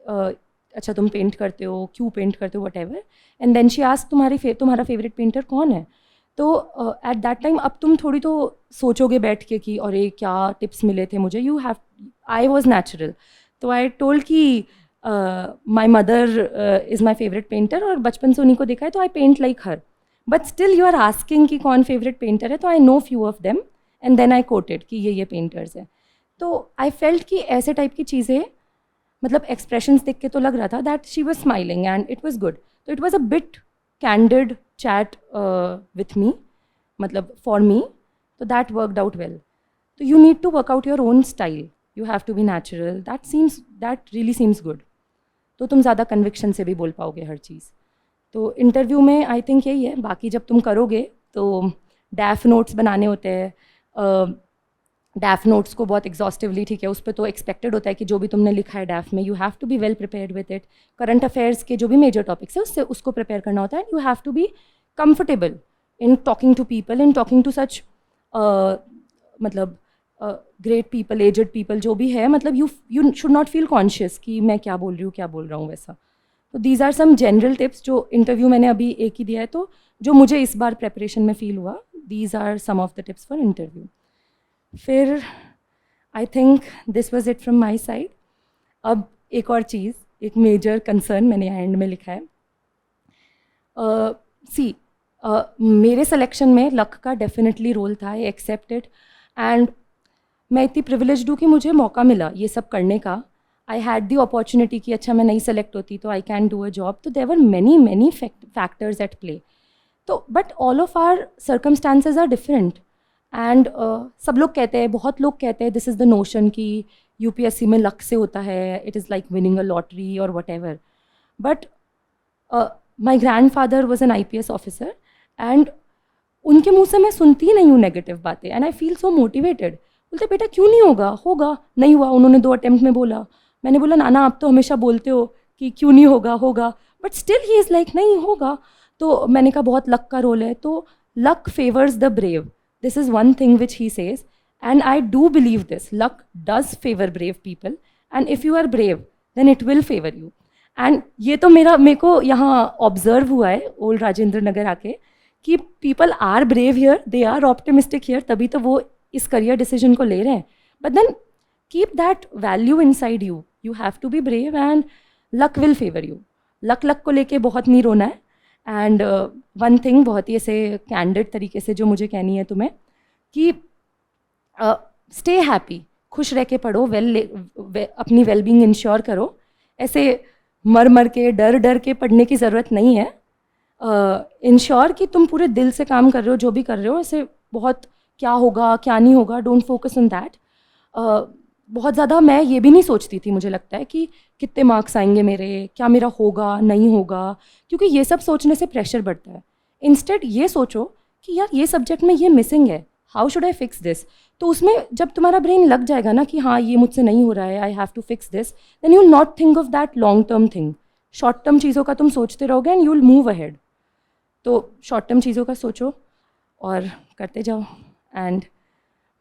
अच्छा तुम पेंट करते हो, क्यों पेंट करते हो, whatever. And then she asked तुम्हारा favorite painter कौन है. तो एट दैट टाइम अब तुम थोड़ी तो सोचोगे बैठ के कि अरे क्या टिप्स मिले थे मुझे. You have, I was natural. तो आई टोल्ड कि my mother is my favourite painter और बचपन से उन्हीं को देखा है तो I paint like her. But still you are asking कि कौन फेवरेट पेंटर है, तो I know few of them and then I quoted कि ये पेंटर्स हैं. तो आई फेल्ट कि ऐसे टाइप की चीज़ें, मतलब एक्सप्रेशंस देख के तो लग रहा था that she was smiling and it was good. तो it was a bit candid chat with me, matlab for me, so that worked out well. So you need to work out your own style. You have to be natural. That really seems good. तो तुम ज़्यादा conviction से भी बोल पाओगे हर चीज़. तो interview में I think यही है. बाकी जब तुम करोगे तो डैफ नोट्स बनाने होते हैं. डैफ नोट्स को बहुत एग्जॉस्टिवली, ठीक है, उस पर तो एक्सपेक्टेड होता है कि जो भी तुमने लिखा है डैफ में you have to be well prepared with it. Current affairs के जो भी मेजर टॉपिक्स है उसको प्रिपेयर करना होता है. You have to be comfortable in talking to people, in talking to such मतलब ग्रेट पीपल, एजड पीपल, जो भी है. मतलब you should not feel conscious कि मैं क्या बोल रहा हूँ वैसा. तो these are some general tips जो इंटरव्यू मैंने अभी एक ही दिया है, तो जो मुझे इस बार प्रेपरेशन में फील हुआ, these are some of the tips for interview. फिर I think this was it from my side. अब एक और चीज़, एक मेजर कंसर्न मैंने एंड में लिखा है. मेरे सिलेक्शन में लक का डेफिनेटली रोल था, आई एक्सेप्ट इट. एंड मैं इतनी प्रिविलेज्ड हूँ कि मुझे मौका मिला ये सब करने का. आई हैड दी अपॉर्चुनिटी कि अच्छा मैं नहीं सेलेक्ट होती तो I can do a job. तो there were many factors at play. तो but all of our circumstances are different. And सब लोग कहते हैं, बहुत लोग कहते हैं, दिस इज़ द नोशन कि यूपीएससी में लक से होता है, it is like winning a lottery और whatever. But my grandfather was an IPS officer and उनके मुंह से मैं सुनती ही नहीं हूँ नेगेटिव बातें. And I feel so motivated. बोलते बेटा क्यों नहीं होगा, होगा. नहीं हुआ, उन्होंने 2 अटेम्प्ट में बोला. मैंने बोला नाना आप तो हमेशा बोलते हो कि क्यों नहीं होगा, होगा. But still he is like नहीं होगा. तो मैंने कहा बहुत लक का रोल है. तो luck favours the brave. This is one thing which he says, and I do believe this. Luck does favor brave people, and if you are brave, then it will favor you. And ये तो मेरे को यहाँ observe हुआ है old Rajendra Nagar आके कि people are brave here, they are optimistic here, तभी तो वो इस करियर डिसीजन को ले रहे हैं. But then keep that value inside you. You have to be brave, and luck will favor you. Luck को लेके बहुत नहीं रोना है. एंड वन थिंग बहुत ही ऐसे कैंडिड तरीके से जो मुझे कहनी है तुम्हें कि स्टे हैप्पी. खुश रह के पढ़ो, अपनी वेलबींग इंश्योर करो। ऐसे मर मर के डर डर के पढ़ने की ज़रूरत नहीं है। इंश्योर कि तुम पूरे दिल से काम कर रहे हो, जो भी कर रहे हो। ऐसे बहुत क्या होगा क्या नहीं होगा, डोंट फोकस ऑन दैट। बहुत ज़्यादा मैं ये भी नहीं सोचती थी, मुझे लगता है कि कितने मार्क्स आएंगे मेरे, क्या मेरा होगा नहीं होगा, क्योंकि ये सब सोचने से प्रेशर बढ़ता है। इंस्टेड ये सोचो कि यार ये सब्जेक्ट में ये मिसिंग है, how should I fix this. तो उसमें जब तुम्हारा ब्रेन लग जाएगा ना कि हाँ ये मुझसे नहीं हो रहा है, I have to fix this, then you will not think of that long term thing. Short term चीज़ों का तुम सोचते रहोगे and you will move ahead. तो शॉर्ट टर्म चीज़ों का सोचो और करते जाओ, and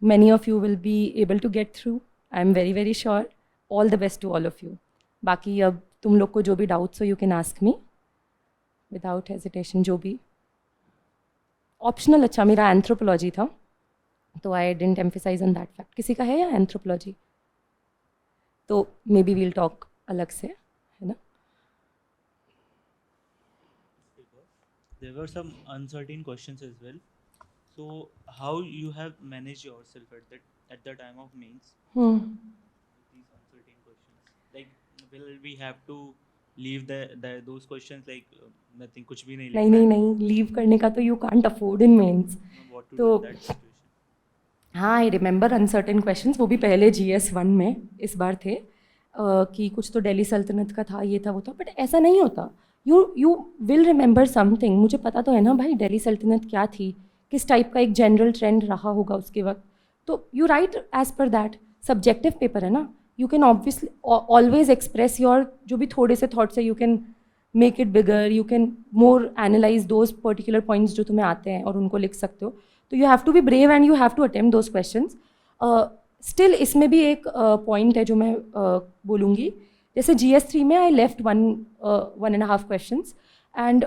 many of you will be able to get through. I am very very sure. All the best to all of you. बाकी अब तुम लोग को जो भी डाउट्स हो, you can ask me without hesitation. जो भी ऑप्शनल, अच्छा मेरा एंथ्रोपोलॉजी था तो I didn't emphasise on that fact. किसी का है या एंथ्रोपोलॉजी? तो मे बी वील टॉक अलग से, है ना? There were some uncertain questions as well. So how you have managed yourself at the time of mains? These uncertain questions. Like, will we have to leave those questions like nothing, कुछ भी नहीं नहीं नहीं नहीं, leave करने का तो you can't afford in mains. What to तो do in that situation? हाँ, आई रिमेंबर अनसर्टेन क्वेश्चंस, वो भी पहले GS1 में इस बार थे। कि कुछ तो दिल्ली सल्तनत का था, ये था वो था, बट ऐसा नहीं होता। You will remember something. मुझे पता तो है ना भाई दिल्ली सल्तनत क्या थी, किस टाइप का एक जनरल ट्रेंड रहा होगा उसके वक्त। तो you write as per that. Subjective paper है ना, you can obviously always express your जो भी थोड़े से थॉट्स है, you can make it bigger, you can more analyse those particular points जो तुम्हें आते हैं और उनको लिख सकते हो। तो you have to be brave and you have to attempt those questions. Still इसमें भी एक पॉइंट है जो मैं बोलूँगी। जैसे GS3 में आई लेफ्ट 1.5 क्वेश्चंस एंड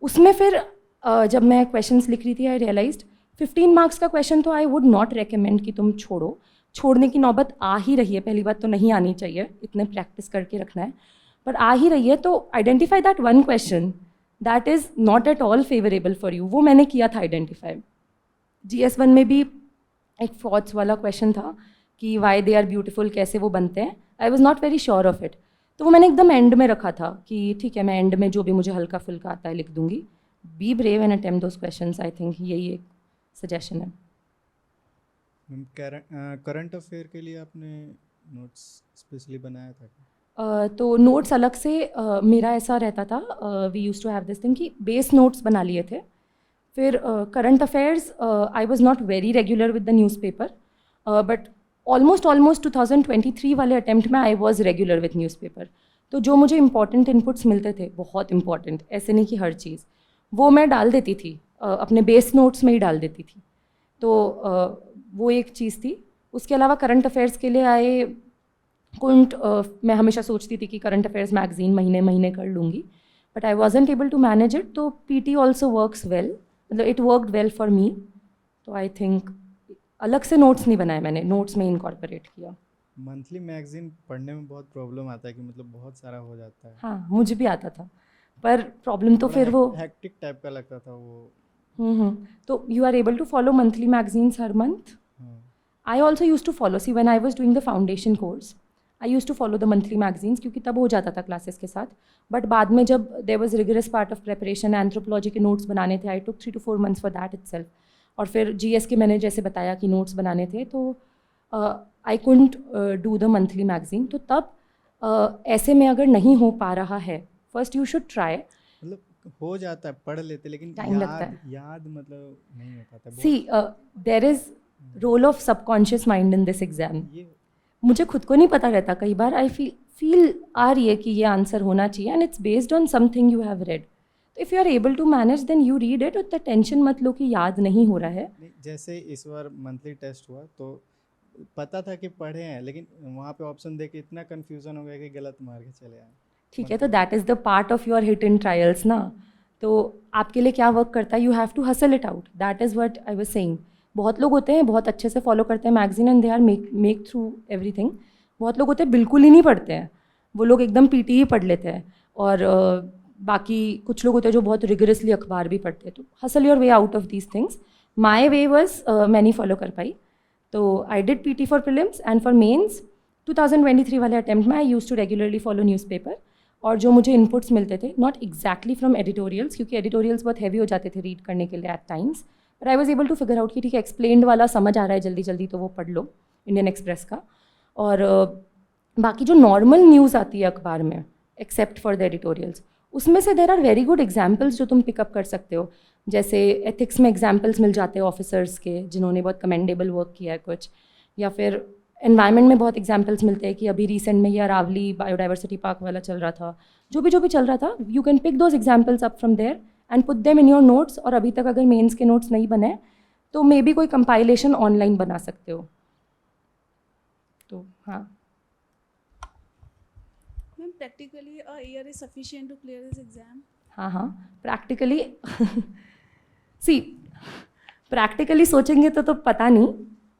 उसमें फिर जब मैं क्वेश्चंस लिख रही थी आई रियलाइज्ड 15 मार्क्स का क्वेश्चन तो आई वुड नॉट रिकमेंड कि तुम छोड़ो। छोड़ने की नौबत आ ही रही है, पहली बात तो नहीं आनी चाहिए, इतने प्रैक्टिस करके रखना है, पर आ ही रही है तो identify that one question that is not at all favourable for you. वो मैंने किया था आइडेंटिफाई। GS1 में भी एक फ्रॉड्स वाला क्वेश्चन था कि वाई दे आर ब्यूटिफुल, कैसे वो बनते हैं। आई was not very sure of it, तो वो मैंने एकदम एंड में रखा था कि ठीक है मैं एंड में जो भी मुझे हल्का फुल्का आता है लिख दूंगी। B brave and attempt those questions. I think यही एक सजेशन है। करंट अफेयर के लिए आपने नोट्स स्पेशली बनाया था क्या? तो नोट्स अलग से मेरा ऐसा रहता था, we used to have this thing कि बेस नोट्स बना लिए थे। फिर current affairs I was not very regular with the newspaper, but almost 2023 वाले अटैम्प्ट में I was regular with newspaper. तो जो मुझे इंपॉर्टेंट इनपुट्स मिलते थे, बहुत इंपॉर्टेंट, ऐसे नहीं कि हर चीज़, वो मैं डाल देती थी, अपने बेस नोट्स में ही डाल देती थी। तो वो एक चीज़ थी। उसके अलावा करंट अफेयर्स के लिए आए कुंट, मैं हमेशा सोचती थी कि करंट अफेयर्स मैगजीन महीने महीने कर लूँगी, but I wasn't able to manage it. तो PT ऑल्सो वर्क्स वेल, मतलब it worked well for me. तो आई थिंक अलग से नोट्स नहीं बनाए मैंने, नोट्स में इनकॉर्पोरेट किया। मंथली मैगजीन पढ़ने में बहुत प्रॉब्लम आता है कि मतलब बहुत सारा हो जाता है। हाँ, मुझे भी आता था, पर प्रॉब्लम तो फिर वो हेक्टिक टाइप का लगता था वो। तो you are able to follow monthly magazines हर month. I also used to follow, see when I was doing the foundation course I use to follow the monthly magazines, क्योंकि तब हो जाता था क्लासेस के साथ। बट बाद में जब there was rigorous part of preparation, anthropology के नोट्स बनाने थे, I took 3 to 4 months for that itself. और फिर GS के मैंने जैसे बताया कि नोट्स बनाने थे, तो I couldn't do the monthly magazine. तो तब ऐसे में अगर नहीं हो पा रहा है, फर्स्ट यू शुड ट्राई। मतलब हो जाता है, पढ़ लेते, लेकिन Time लगता है। याद मतलब नहीं हो पाता। See there is role of subconscious mind in this exam. ये मुझे खुद को नहीं पता रहता, कई बार आई फील आ रही है कि ये आंसर होना चाहिए, and it's based on something you have read. तो if you are able to manage then you read it, उतना टेंशन मत लो कि याद नहीं हो रहा है। नहीं, जैसे इस बार मंथली टेस्ट हुआ तो पता था कि पढ़े हैं, लेकिन वहाँ पे ऑप्शन देख के इतना कन्फ्यूजन हो गया कि गलत मार के चले आए। ठीक है, तो that is the part of your hit in trials ना। तो आपके लिए क्या वर्क करता है, you have to hustle it out. That is what I was saying. बहुत लोग होते हैं बहुत अच्छे से फॉलो करते हैं magazine and they are make through everything. बहुत लोग होते हैं बिल्कुल ही नहीं पढ़ते हैं, वो लोग एकदम PT ही पढ़ लेते हैं। और बाकी कुछ लोग होते हैं जो बहुत रिगरसली अखबार भी पढ़ते हैं। तो hustle your way out of these things. My way was मैं नहीं फॉलो कर पाई, तो I did PT for prelims and for mains 2023 वाले अटेम्प्ट में I use to regularly follow newspaper, और जो मुझे इनपुट्स मिलते थे, नॉट एग्जैक्टली फ्रॉम एडिटोरियल्स, क्योंकि एडिटोरियल्स बहुत हैवी हो जाते थे रीड करने के लिए at times, but I was able to figure out कि ठीक है एक्सप्लेन्ड वाला समझ आ रहा है जल्दी जल्दी तो वो पढ़ लो इंडियन एक्सप्रेस का। और बाकी जो नॉर्मल न्यूज़ आती है अखबार में एक्सेप्ट फॉर द एडिटोरियल्स, उसमें से there are very good examples जो तुम पिकअप कर सकते हो। जैसे एथिक्स में एग्जाम्पल्स मिल जाते हैं ऑफिसर्स के जिन्होंने बहुत कमेंडेबल वर्क किया है कुछ, या फिर एनवायरनमेंट में बहुत एग्जाम्पल्स मिलते हैं कि अभी रिसेंट में ये अरावली बायोडाइवर्सिटी पार्क वाला चल रहा था, जो भी चल रहा था, you can pick those examples up from there and put them in your notes. और अभी तक अगर मेंस के नोट्स नहीं बने तो मे बी कोई कंपाइलेशन ऑनलाइन बना सकते हो। तो हाँ, ma'am practically a year is sufficient to clear this exam? हाँ प्रैक्टिकली सी प्रैक्टिकली सोचेंगे तो पता नहीं,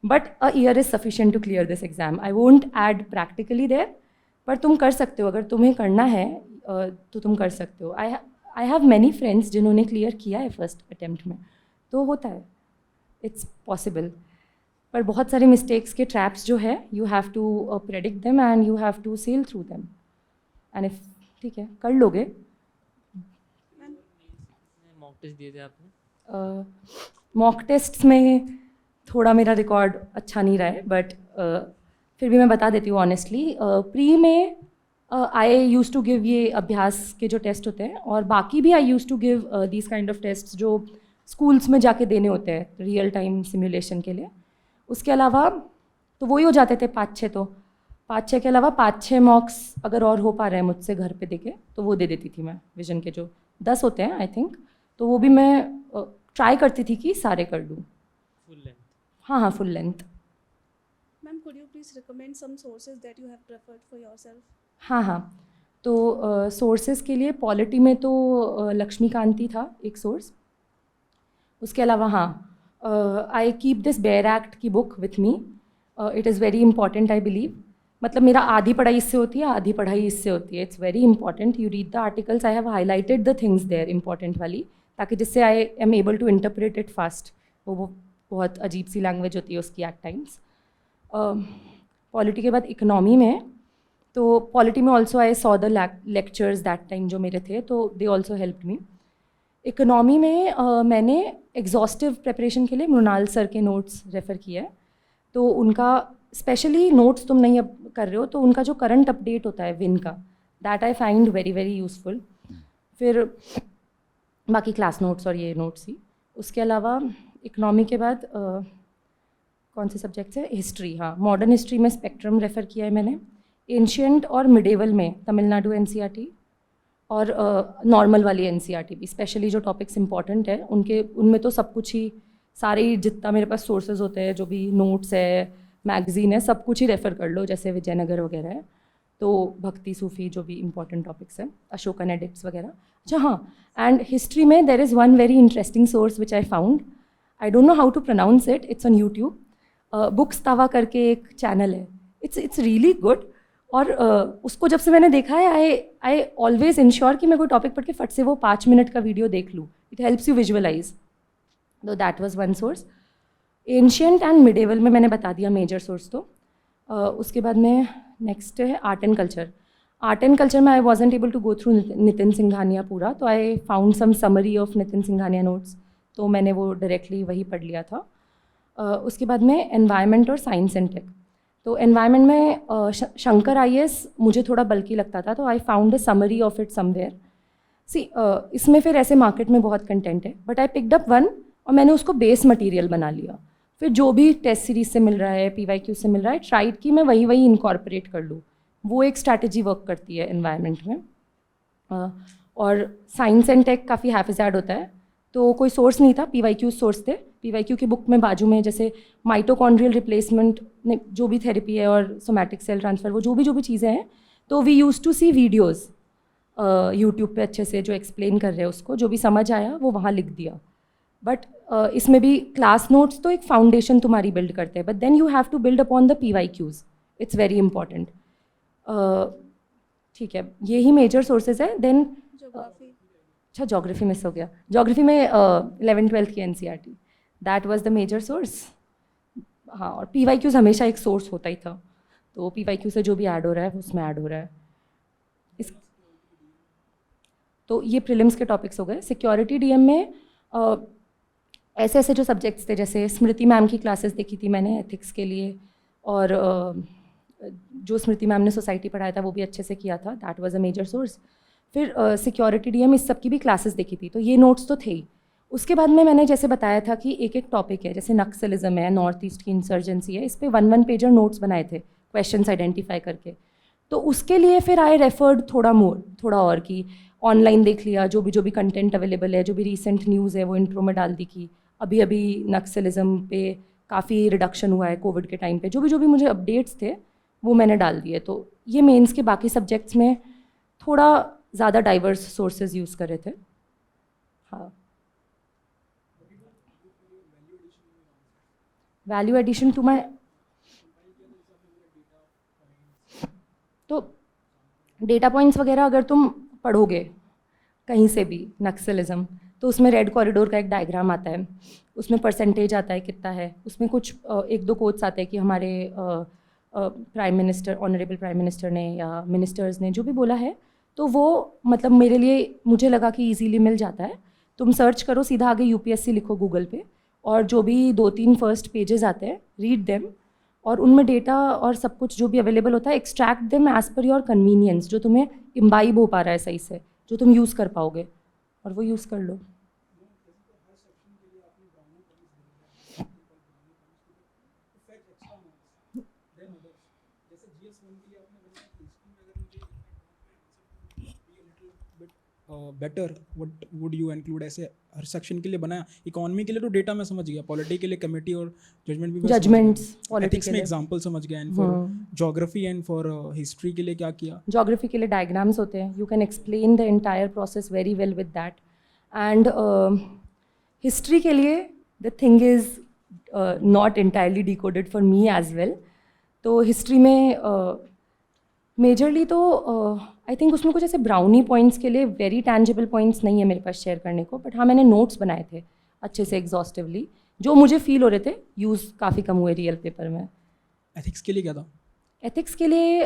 but a year is sufficient to clear this exam. I won't add practically there, पर तुम कर सकते हो, अगर तुम्हें करना है तो तुम कर सकते हो। आई हैव मैनी फ्रेंड्स जिन्होंने क्लियर किया है फर्स्ट अटेम्प्ट में, तो होता है, इट्स पॉसिबल। पर बहुत सारे मिस्टेक्स के ट्रैप्स जो है, you have to predict them and you have to sail through them, and if ठीक है कर लोगे। मॉक टेस्ट दिए थे आपने? मॉक टेस्ट्स में थोड़ा मेरा रिकॉर्ड अच्छा नहीं रहा है, बट फिर भी मैं बता देती हूँ ऑनेस्टली। प्री में आई यूज़ टू गिव ये अभ्यास के जो टेस्ट होते हैं, और बाकी भी I use to give these kind of test जो स्कूल्स में जाके देने होते हैं रियल टाइम सिमुलेशन के लिए। उसके अलावा तो वही हो जाते थे 5-6, तो 5-6 के अलावा 5-6 मॉक्स अगर और हो पा रहे हैं मुझसे घर पे देके तो वो दे देती थी मैं। विजन के जो 10 होते हैं आई थिंक, तो वो भी मैं ट्राई करती थी कि सारे कर दूँ। Full length? हाँ full length. Ma'am could you please recommend some sources that you have preferred for yourself? हाँ तो सोर्सेज के लिए पॉलिटी में तो लक्ष्मीकांती था एक सोर्स। उसके अलावा I keep this bare act की book with me, it is very important I believe. मतलब मेरा आधी पढ़ाई इससे होती है, आधी पढ़ाई इससे होती है। It's very important, you read the articles, I have highlighted the things there important वाली, ताकि जिससे I am able to interpret it fast. वो बहुत अजीब सी लैंग्वेज होती है उसकी एट टाइम्स। पॉलिटी के बाद इकोनॉमी में, तो पॉलिटी में also I saw the lectures that time जो मेरे थे, तो they also helped me. Economy में मैंने एग्जॉस्टिव प्रिपरेशन के लिए मृणाल सर के नोट्स रेफ़र किए हैं, तो उनका स्पेशली नोट्स तुम नहीं अब कर रहे हो तो उनका जो करंट अपडेट होता है विन का, that I find very very useful. फिर बाकी क्लास नोट्स और ये नोट्स ही। उसके अलावा इकोनॉमी के बाद कौन से सब्जेक्ट्स है? हिस्ट्री, हाँ मॉडर्न हिस्ट्री में स्पेक्ट्रम रेफ़र किया है मैंने। एंशियंट और मिडेवल में तमिलनाडु एनसीईआरटी, और नॉर्मल वाली एनसीईआरटी भी, स्पेशली जो टॉपिक्स इंपॉर्टेंट है उनमें तो सब कुछ ही, सारे ही जितना मेरे पास सोर्सेज होते हैं, जो भी नोट्स है, मैगजीन है, सब कुछ ही रेफ़र कर लो, जैसे विजयनगर वगैरह है, तो भक्ति सूफी जो भी इंपॉर्टेंट टॉपिक्स हैं, अशोकन एडिक्ट्स वगैरह। अच्छा हाँ, एंड हिस्ट्री में there is one very interesting source which I found, I don't know how to pronounce it, it's on YouTube. Books तावा करके एक चैनल है, इट्स रियली गुड। और उसको जब से मैंने देखा है, आई ऑलवेज इंश्योर कि मैं कोई टॉपिक पढ़ के फट से वो 5 मिनट का वीडियो देख लूँ। इट हेल्प्स यू विजुअलाइज, तो that was one source. Ancient and medieval में मैंने बता दिया मेजर सोर्स तो। उसके बाद में नेक्स्ट है art and culture. Art and culture में I wasn't able to go through Nitin Singhania पूरा, तो I found some summary of Nitin Singhania notes, तो मैंने वो डायरेक्टली वही पढ़ लिया था। उसके बाद में एनवायरनमेंट और साइंस एंड टेक, तो एनवायरनमेंट में शंकर IAS मुझे थोड़ा बल्कि लगता था, तो I found a summary of it somewhere. See इसमें फिर ऐसे मार्केट में बहुत कंटेंट है, but I picked up one और मैंने उसको बेस मटेरियल बना लिया। फिर जो भी टेस्ट सीरीज से मिल रहा है, PYQ से मिल रहा है, ट्राइड की मैं वही इनकॉर्पोरेट कर लूँ। वो एक स्ट्रैटेजी वर्क करती है एनवायरनमेंट में। और साइंस एंड टेक काफ़ी हैफिज़ार्ड होता है, तो कोई सोर्स नहीं था, PYQ सोर्स थे। PYQ की बुक में बाजू में जैसे माइटोकॉन्ड्रियल रिप्लेसमेंट ने जो भी थेरेपी है और सोमैटिक सेल ट्रांसफ़र, वो जो भी चीज़ें हैं, तो we use to see videos YouTube पे अच्छे से जो एक्सप्लेन कर रहे हैं उसको, जो भी समझ आया वो वहाँ लिख दिया। बट इसमें भी क्लास नोट्स तो एक फाउंडेशन तुम्हारी बिल्ड करते हैं, but then you have to build upon the PYQs, it's very important. ठीक है, यही मेजर सोर्सेज है। देन ज्योग्राफी, अच्छा ज्योग्राफी मिस हो गया। ज्योग्राफी में 11th-12th की NCERT, that was the major source. हाँ, और PYQs हमेशा एक सोर्स होता ही था, तो PYQ से जो भी ऐड हो रहा है वो उसमें ऐड हो रहा है। इस तो ये प्रीलिम्स के टॉपिक्स हो गए। सिक्योरिटी DM में ऐसे ऐसे जो सब्जेक्ट्स थे, जैसे स्मृति मैम की क्लासेस देखी थी मैंने एथिक्स के लिए, और जो स्मृति मैम ने सोसाइटी पढ़ाया था वो भी अच्छे से किया था, that was a major source. फिर सिक्योरिटी DM इस सब की भी क्लासेस देखी थी, तो ये नोट्स तो थे ही। उसके बाद में मैंने जैसे बताया था कि एक एक टॉपिक है, जैसे नक्सलिज्म है, नॉर्थ ईस्ट की इंसर्जेंसी है, इस पे 1 पेजर नोट्स बनाए थे क्वेश्चंस आइडेंटिफाई करके। तो उसके लिए फिर आई रेफर्ड थोड़ा और कि ऑनलाइन देख लिया, जो भी कंटेंट अवेलेबल है, जो भी रीसेंट न्यूज़ है वो इंट्रो में डाल दी कि अभी अभी नक्सलिज्म पे काफ़ी रिडक्शन हुआ है कोविड के टाइम पे, जो भी मुझे अपडेट्स थे वो मैंने डाल दिए। तो ये मेंस के बाकी सब्जेक्ट्स में थोड़ा ज़्यादा डाइवर्स सोर्सेज यूज़ करे थे। हाँ, वैल्यू एडिशन टू माई, तो डेटा पॉइंट्स वगैरह अगर तुम पढ़ोगे कहीं से भी नक्सलिज्म, तो उसमें रेड कॉरिडोर का एक डायग्राम आता है, उसमें परसेंटेज आता है कितना है, उसमें कुछ 1-2 कोट्स आते हैं कि हमारे prime minister, honourable prime minister ने या मिनिस्टर्स ने जो भी बोला है, तो वो मतलब मेरे लिए, मुझे लगा कि इजीली मिल जाता है। तुम सर्च करो, सीधा आगे UPSC लिखो गूगल पे, और जो भी 2-3 फर्स्ट पेजेस आते हैं, रीड देम, और उनमें डेटा और सब कुछ जो भी अवेलेबल होता है, extract them as per your convenience, जो तुम्हें इम्बाइब हो पा रहा है सही से, जो तुम यूज़ कर पाओगे, और वो यूज़ कर लो। Better what would you include? ऐसे हर सेक्शन के लिए बनाया। इकोनॉमी के लिए तो डेटा मैं समझ गया, पॉलिटी के लिए कमेटी और जजमेंट भी मैं समझ गया। जजमेंट्स, पॉलिटी एथिक्स के में लिए एग्जांपल समझ गया, and for geography and for history के लिए क्या किया? ज्योग्राफी के लिए डायग्राम्स होते हैं, you can explain the entire process very well with that. And history के लिए the thing is not entirely decoded for me as well. तो हिस्ट्री में मेजरली तो आई थिंक उसमें कुछ ऐसे ब्राउनी पॉइंट्स के लिए वेरी टैंजिबल पॉइंट्स नहीं है मेरे पास शेयर करने को, बट हाँ मैंने नोट्स बनाए थे अच्छे से एग्जॉस्टिवली, जो मुझे फील हो रहे थे, यूज़ काफ़ी कम हुए रियल पेपर में। एथिक्स के लिए क्या था? एथिक्स के लिए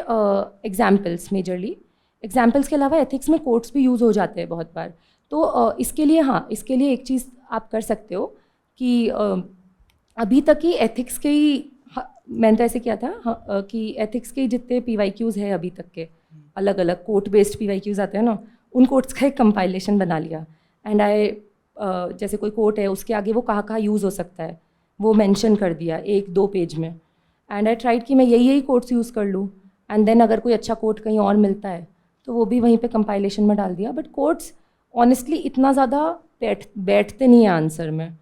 एग्जाम्पल्स, मेजरली एग्जाम्पल्स के अलावा एथिक्स में कोट्स भी यूज़ हो जाते हैं बहुत बार। तो इसके लिए, हाँ, इसके लिए एक चीज़ आप कर सकते हो कि अभी तक ही एथिक्स के ही, मैंने तो ऐसे किया था, हाँ, कि एथिक्स के जितने PYQs है अभी तक के, अलग अलग कोट बेस्ड PYQs आते हैं ना, उन कोट्स का एक कंपाइलेशन बना लिया। एंड आई जैसे कोई कोट है उसके आगे वो कहाँ यूज़ हो सकता है वो मेंशन कर दिया 1-2 पेज में। एंड आई ट्राइड कि मैं यही कोट्स यूज़ कर लूँ, एंड देन अगर कोई अच्छा कोट कहीं और मिलता है तो वो भी वहीं पे कंपाइलेशन में डाल दिया। बट कोट्स ऑनेस्टली इतना ज़्यादा बैठते नहीं हैं आंसर में,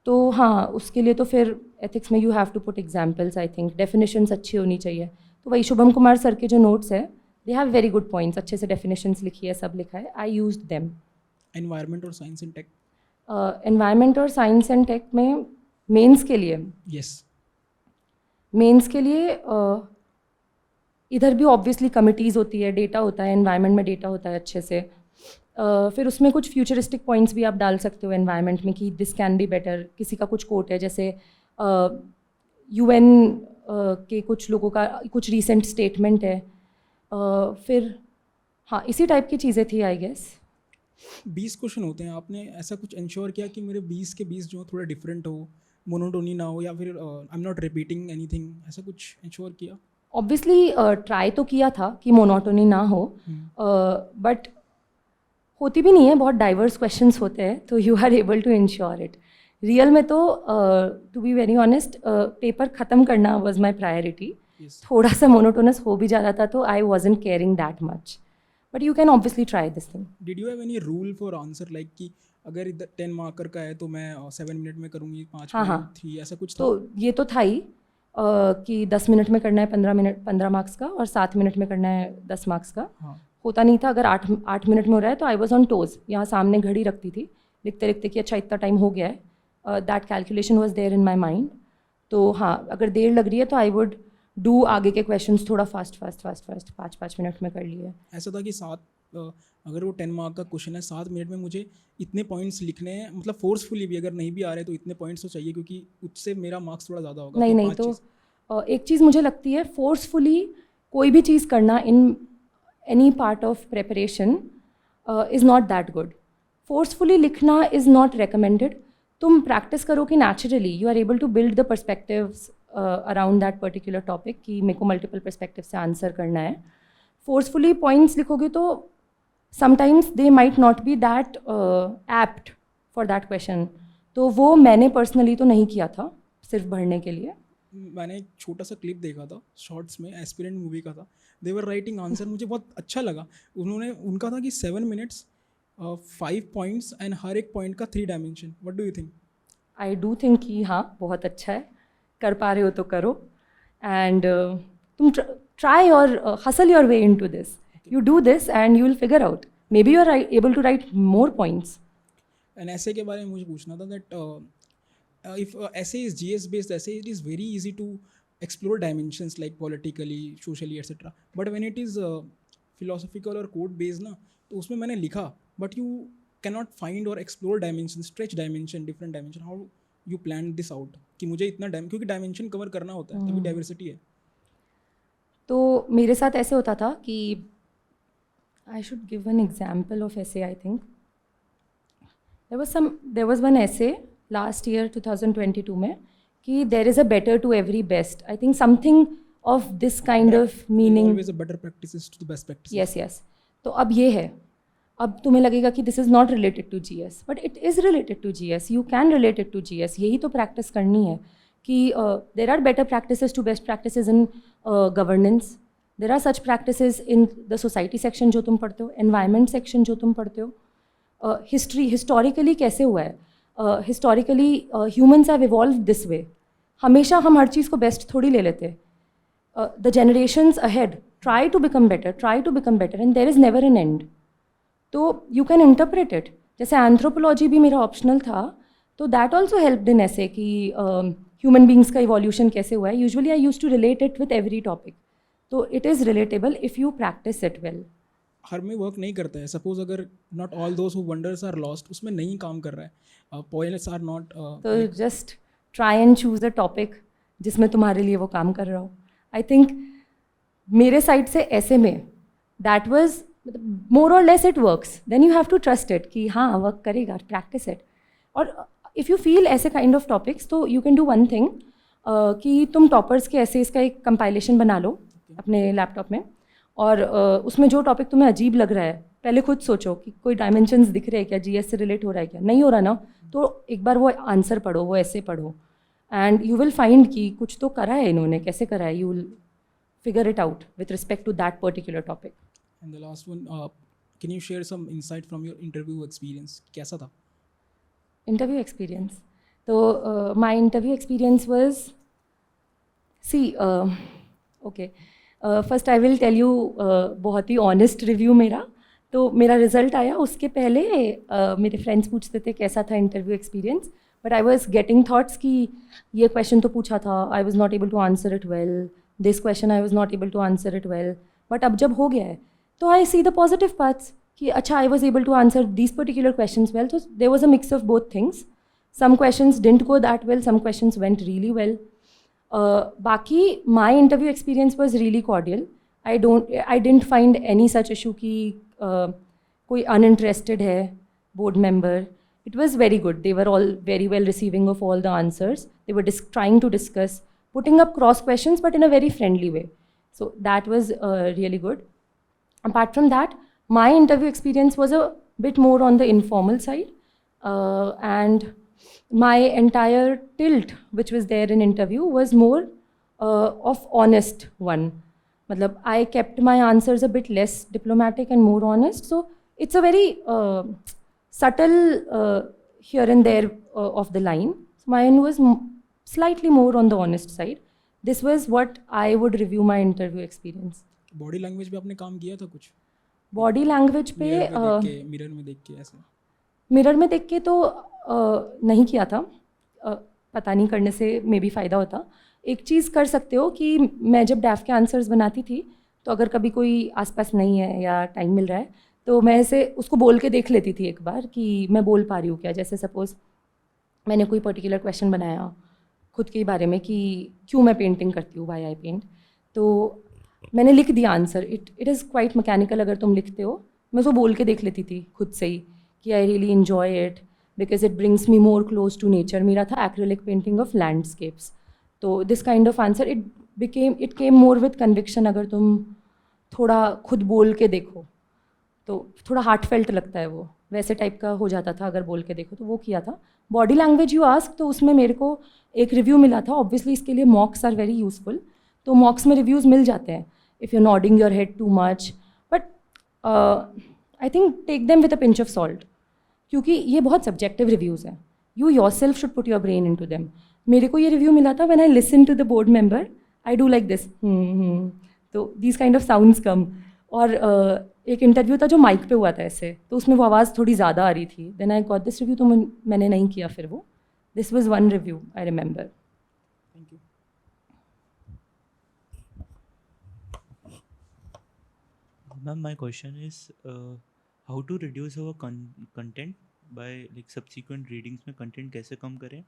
तो हाँ, उसके लिए तो फिर एथिक्स में you have to put examples. I think definitions अच्छी होनी चाहिए, तो वही शुभम कुमार सर के जो नोट्स है, they have very good points, अच्छे से डेफिनेशंस लिखी है, सब लिखा है, आई यूज्ड देम। एनवायरनमेंट और साइंस एंड टेक? एनवायरनमेंट और साइंस एंड टेक में मेंस के लिए, यस, मेंस के लिए इधर भी ऑब्वियसली कमिटीज़ होती है, डेटा होता है, एनवायरनमेंट में डेटा होता है अच्छे से। फिर उसमें कुछ फ्यूचरिस्टिक पॉइंट्स भी आप डाल सकते हो एनवायरनमेंट में कि दिस कैन बी बेटर। किसी का कुछ कोट है, जैसे UN के कुछ लोगों का कुछ रीसेंट स्टेटमेंट है। फिर हाँ, इसी टाइप की चीज़ें थी आई गेस। 20 क्वेश्चन होते हैं, आपने ऐसा कुछ इंश्योर किया कि मेरे 20 के 20 जो थोड़ा डिफरेंट हो, मोनोटोनी ना हो, या फिर आई एम नॉट रिपीटिंग एनीथिंग, ऐसा कुछ इंश्योर किया? ऑब्वियसली ट्राई तो किया था कि मोनोटोनी ना हो, बट होती भी नहीं है, बहुत डाइवर्स क्वेश्चंस होते हैं, तो you are able to ensure it. Real में तो to be very honest, paper ख़त्म करना वाज माय प्रायोरिटी। थोड़ा सा मोनोटोनस हो भी जा रहा था तो I wasn't caring that much, but you can obviously try this thing. Did you have any rule for answer, like कि अगर इधर 10 मार्कर का है तो मैं 7 मिनट में करूँगी, 5.3, ऐसा कुछ था? तो ये तो था ही कि 10 मिनट में करना है 15 मार्क्स का, और 7 मिनट में करना है 10 मार्क्स का। होता नहीं था, अगर 8 मिनट में हो रहा है तो आई वॉज ऑन टोज, यहाँ सामने घड़ी रखती थी लिखते लिखते कि अच्छा इतना टाइम हो गया है, that calculation was there in my mind. तो हाँ, अगर देर लग रही है तो आई वुड डू आगे के क्वेश्चंस थोड़ा फास्ट 5-5 मिनट में कर लिए। ऐसा था कि 7 अगर वो 10 मार्क का क्वेश्चन है 7 मिनट में मुझे इतने पॉइंट्स लिखने हैं, मतलब फोर्सफुली भी अगर नहीं भी आ रहे तो इतने पॉइंट्स तो चाहिए, क्योंकि उससे मेरा मार्क्स थोड़ा ज़्यादा होगा। नहीं नहीं, 5 तो चीज़ एक चीज़ मुझे लगती है, फोर्सफुली कोई भी चीज़ करना in any part of preparation is not that good. Forcefully लिखना इज़ नॉट रिकमेंडेड। तुम प्रैक्टिस करो कि naturally you are able to build the perspectives around that particular topic, कि मेरे को मल्टीपल पर्सपेक्टिव से आंसर करना है। फोर्सफुली पॉइंट्स लिखोगे तो sometimes they might not be that apt for that question. तो वो मैंने पर्सनली तो नहीं किया था सिर्फ भरने के लिए। मैंने एक छोटा सा क्लिप देखा था शॉर्ट्स में, एस्पिरेंट मूवी का था, दे वर राइटिंग आंसर, मुझे बहुत अच्छा लगा। उनका था कि 7 मिनट्स 5 पॉइंट्स एंड हर एक पॉइंट का 3 dimension. What do you think? I do think कि हाँ, बहुत अच्छा है, कर पा रहे हो तो करो। एंड तुम ट्राई और hustle your way into this. You do this and you will figure out, maybe you are able to write more points. And ऐसे के बारे में मुझे पूछना था that if essay is GS based essay, it is very easy to explore dimensions like politically, socially, etc. But when it is philosophical or code based ना, तो उसमें मैंने लिखा but you cannot find or explore dimensions, stretch dimension, different dimension. How you plan this out कि मुझे इतना क्योंकि dimension cover करना होता है, तभी diversity है। तो मेरे साथ ऐसे होता था कि I should give an example of essay, I think there was one essay last year 2022 में कि there is a better to every best. I think something of this kind of meaning. Always a better practices to the best practices. Yes yes. तो अब ये है, अब तुम्हें लगेगा कि this is not related to GS, but it is related to GS। You can relate it to GS। यही तो प्रैक्टिस करनी है कि there are better practices to best practices in governance, there are such practices in the society section जो तुम पढ़ते हो, environment section जो तुम पढ़ते हो, हिस्टोरिकली कैसे हुआ है। Historically humans have evolve this way. हमेशा हम हर चीज़ को बेस्ट थोड़ी ले लेते। The generations ahead try to become better and there is never an end. तो यू कैन इंटरप्रेट इट। जैसे एंथ्रोपोलॉजी भी मेरा ऑप्शनल था, तो दैट ऑल्सो हेल्प्ड इन ऐसे कि ह्यूमन बींग्स का इवोल्यूशन कैसे हुआ है। Usually I use to relate it with every topic, तो it is relatable if you practice it well. हर में वर्क नहीं करता है। सपोज अगर not all those who wanders are lost, उसमें नहीं काम कर रहा है, पॉइंट्स आर नॉट। तो just try and choose a topic जिसमें तुम्हारे लिए वो काम कर रहा हो। आई थिंक मेरे साइड से ऐसे में दैट वाज मोर और less it works, then you have to trust it कि हाँ वर्क करेगा, प्रैक्टिस इट। और इफ़ यू फील ऐसे काइंड ऑफ टॉपिक्स, तो you can do one thing कि तुम टॉपर्स के एसेज का एक कंपाइलेशन बना लो अपने लैपटॉप में, और उसमें जो टॉपिक तुम्हें अजीब लग रहा है पहले खुद सोचो कि कोई डायमेंशंस दिख रहे हैं क्या, GS से रिलेट हो रहा है क्या। नहीं हो रहा ना, तो एक बार वो आंसर पढ़ो, वो ऐसे पढ़ो, एंड यू विल फाइंड कि कुछ तो करा है इन्होंने, कैसे करा है। You will figure it out with respect to that particular topic. And the last one, can you share some insight from your interview experience? कैसा था इंटरव्यू एक्सपीरियंस? तो my interview experience was, see okay, first I will tell you बहुत ही honest review मेरा। तो मेरा result आया उसके पहले मेरे फ्रेंड्स पूछते थे कैसा था interview experience, but I was getting thoughts कि ये क्वेश्चन तो पूछा था, I was not able to answer it well, this question I was not able to answer it well. But अब जब हो गया है तो I see the positive parts कि अच्छा I was able to answer these particular questions well. तो there was a mix of both things. Some questions didn't go that well, some questions went really well. बाकी my interview experience was really cordial. I didn't find any such issue कि कोई uninterested है board member. It was very good. They were all very well receiving of all the answers. They were trying to discuss, putting up cross questions, but in a very friendly way. So that was really good. Apart from that, my interview experience was a bit more on the informal side. And my entire tilt, which was there in interview, was more of honest one. Matlab, I kept my answers a bit less diplomatic and more honest. So it's a very subtle here and there of the line. So mine was slightly more on the honest side. This was what I would review my interview experience. Body language पे आपने काम किया था कुछ? Body language पे mirror में देख के ऐसे? मिरर में देख के तो नहीं किया था। पता नहीं, करने से मे बी फ़ायदा होता। एक चीज़ कर सकते हो कि मैं जब डैफ के आंसर्स बनाती थी, तो अगर कभी कोई आसपास नहीं है या टाइम मिल रहा है, तो मैं ऐसे उसको बोल के देख लेती थी एक बार कि मैं बोल पा रही हूँ क्या. जैसे सपोज़ मैंने कोई पर्टिकुलर क्वेश्चन बनाया खुद के बारे में कि क्यों मैं पेंटिंग करती हूँ, व्हाई आई पेंट. तो मैंने लिख दिया answer. It is quite mechanical अगर तुम लिखते हो. मैं उसको बोल के देख लेती थी खुद से ही कि I really enjoy it because it brings me more close to nature. मेरा था एक्रेलिक पेंटिंग ऑफ लैंडस्केप्स. तो this kind of answer it came more with conviction. अगर तुम थोड़ा खुद बोल के देखो तो थोड़ा हार्ट फेल्ट लगता है वो, वैसे टाइप का हो जाता था अगर बोल के देखो. तो वो किया था. बॉडी लैंग्वेज यू आस्क, तो उसमें मेरे को एक रिव्यू मिला था. ऑब्वियसली इसके लिए मॉक्स आर वेरी यूजफुल. तो मॉक्स में रिव्यूज़ मिल जाते हैं if you nodding your head too much. But I think take them with a pinch of salt, क्योंकि ये बहुत सब्जेक्टिव रिव्यूज़ हैं. You yourself should put your brain into them. मेरे को ये रिव्यू मिला था when I listen to the board member I do like this. तो these kind of sounds come. और एक इंटरव्यू था जो माइक पे हुआ था ऐसे, तो उसमें वो आवाज़ थोड़ी ज़्यादा आ रही थी. Then I got this review. तो मैंने नहीं किया फिर वो. This was one review I remember. Thank you. Ma'am, my question is how to reduce our content by like subsequent readings में content कैसे कम करें.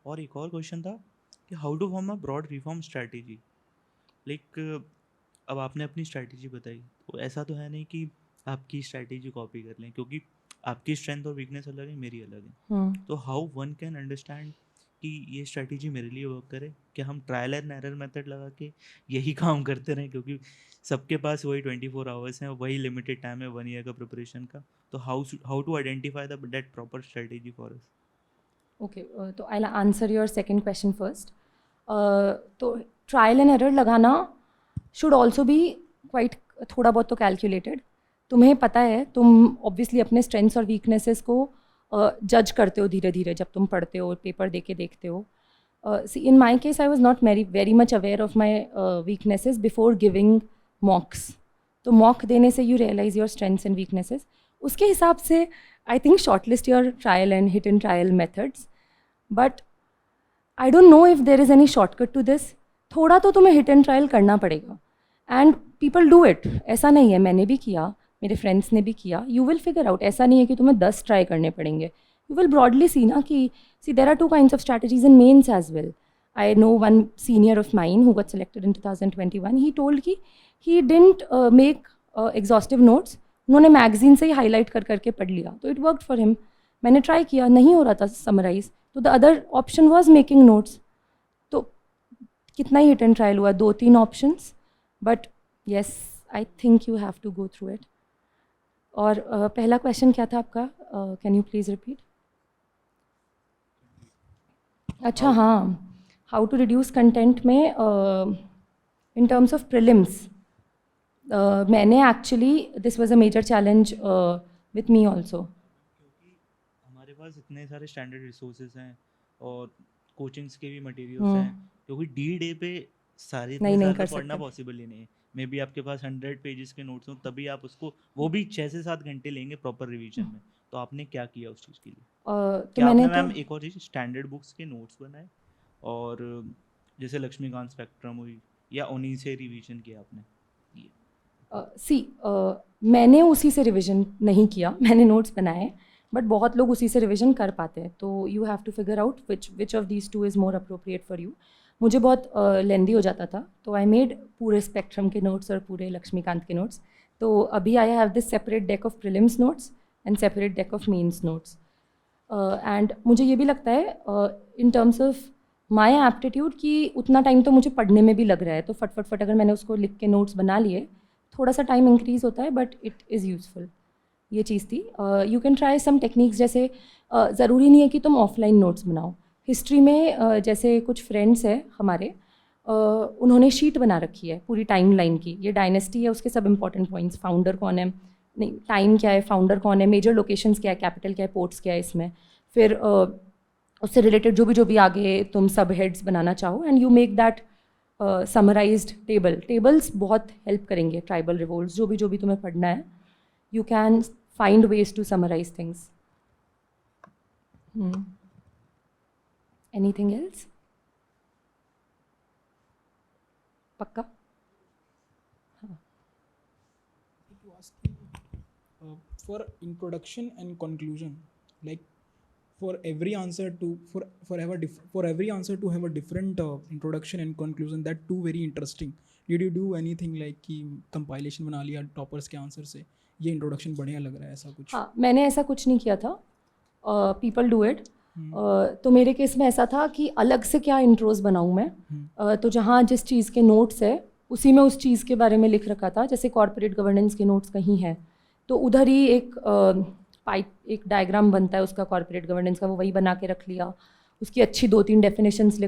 और एक और क्वेश्चन था कि how to form a broad reform strategy. like अब आपने अपनी स्ट्रैटेजी बताई, तो ऐसा तो है नहीं कि आपकी स्ट्रैटेजी कॉपी कर लें, क्योंकि आपकी स्ट्रेंथ और वीकनेस अलग है, मेरी अलग है. तो हाउ वन कैन अंडरस्टैंड कि ये स्ट्रैटेजी मेरे लिए वर्क करे. क्या हम ट्रायल एंड एरर मेथड लगा के यही काम करते रहें, क्योंकि सबके पास वही 24 आवर्स हैं, वही लिमिटेड टाइम है 1 ईयर का प्रिपरेशन का. तो how to identify that proper strategy for us. Okay, तो I answer your second question first. तो ट्रायल एंड एरर लगाना शुड ऑल्सो बी क्वाइट थोड़ा बहुत तो कैलकुलेटेड. तुम्हें पता है, तुम ऑब्वियसली अपने स्ट्रेंथ्स और वीकनेसेस को जज करते हो धीरे धीरे जब तुम पढ़ते हो, पेपर दे के देखते हो. See in my case I was not very much aware of my weaknesses before giving mocks. तो मॉक देने से you realise your strengths and weaknesses. उसके हिसाब से I think short list your trial and hit and trial methods. But I don't know if there is any shortcut to this. थोड़ा तो तुम्हें hit and trial करना पड़ेगा. And people do it. ऐसा नहीं है, मैंने भी किया, मेरे फ्रेंड्स ने भी किया. You will figure out. ऐसा नहीं है कि तुम्हें 10 ट्राई करने पड़ेंगे. यू विल ब्रॉडली सी ना कि सी there are 2 kinds of strategies in mains as well. I know one senior of mine who got selected in 2021. He told कि he didn't make exhaustive notes. उन्होंने मैगजीन से ही highlight कर करके पढ़ लिया. तो इट वर्कड फॉर हिम. मैंने ट्राई किया, नहीं हो रहा था समराइज. तो the other option was making notes. तो कितना ही हिट एंड ट्रायल हुआ, 2-3 options. But yes, I think you have to go through it. और पहला क्वेश्चन क्या था आपका? Can you please repeat? अच्छा हाँ, हाउ टू रिड्यूस कंटेंट में इन टर्म्स ऑफ प्रिलिम्स. मैंने actually this was a major challenge with me also. क्योंकि हमारे पास इतने सारे स्टैंडर्ड रिसोर्सेज हैं और कोचिंग्स के भी मटेरियल्स हैं, क्योंकि डी डे पे सारे इतने नहीं ज़्यादा कर पढ़ना सकते. पॉसिबल ही नहीं है. मे बी आपके पास 100 पेजेस के नोट्स हों, तभी आप उसको, वो भी 6 से 7 घंटे लेंगे प्रॉपर रिवीजन में. तो आपने क्या किया उस चीज़ के लिए? तो क्या मैंने आपने तो मैम एक और चीज़ स्टैंडर्ड बुक्स के नोट्स बनाए, और जैसे लक्ष्मीकांत स्पेक्ट्रम हुई, या उन्हीं से रिवीजन किया आपने? मैंने उसी से रिवीजन नहीं किया. मैंने नोट्स बनाए, बट बहुत लोग उसी से रिवीजन कर पाते हैं. तो you have to figure out which of these 2 is more appropriate for you. मुझे बहुत लेंदी हो जाता था, तो आई मेड पूरे स्पेक्ट्रम के नोट्स और पूरे लक्ष्मीकांत के नोट्स. तो अभी I have this separate deck of prelims notes and separate deck of mains notes. And मुझे ये भी लगता है in terms of my aptitude कि उतना टाइम तो मुझे पढ़ने में भी लग रहा है. तो फट अगर मैंने उसको लिख के नोट्स बना लिए, थोड़ा सा टाइम इंक्रीज़ होता है, बट इट इज़ यूज़फुल. ये चीज़ थी. You can try some techniques. जैसे ज़रूरी नहीं है कि तुम ऑफलाइन नोट्स बनाओ. हिस्ट्री में जैसे कुछ फ्रेंड्स हैं हमारे, उन्होंने शीट बना रखी है पूरी टाइम लाइन की. ये डायनेस्टी है, उसके सब इंपॉर्टेंट पॉइंट्स, फाउंडर कौन है, नहीं टाइम क्या है, फाउंडर कौन है, मेजर लोकेशंस क्या है, कैपिटल क्या है, पोर्ट्स क्या है इसमें. फिर उससे रिलेटेड जो भी आगे तुम सब हेड्स बनाना चाहो, and you make that summarised table. Tables बहुत हेल्प करेंगे. ट्राइबल रिवोल्ट्स, जो भी तुम्हें पढ़ना है, you can find ways to summarise things. Anything else? पक्का? To ask you, for introduction and conclusion, like for every answer to for every answer to have a different introduction and conclusion, that too very interesting. Did you do anything like कि compilation बना लिया toppers के answer से, ये introduction बढ़िया लग रहा है, ऐसा कुछ? हाँ, मैंने ऐसा कुछ नहीं किया था. People do it. तो मेरे केस में ऐसा था कि अलग से क्या इंट्रोज बनाऊँ मैं. तो जहाँ जिस चीज़ के नोट्स है उसी में उस चीज़ के बारे में लिख रखा था. जैसे कॉर्पोरेट गवर्नेंस के नोट्स कहीं हैं तो उधर ही एक डायग्राम बनता है उसका कॉर्पोरेट गवर्नेंस का, वो वही बना के रख लिया. उसकी अच्छी 2-3 डेफिनेशंस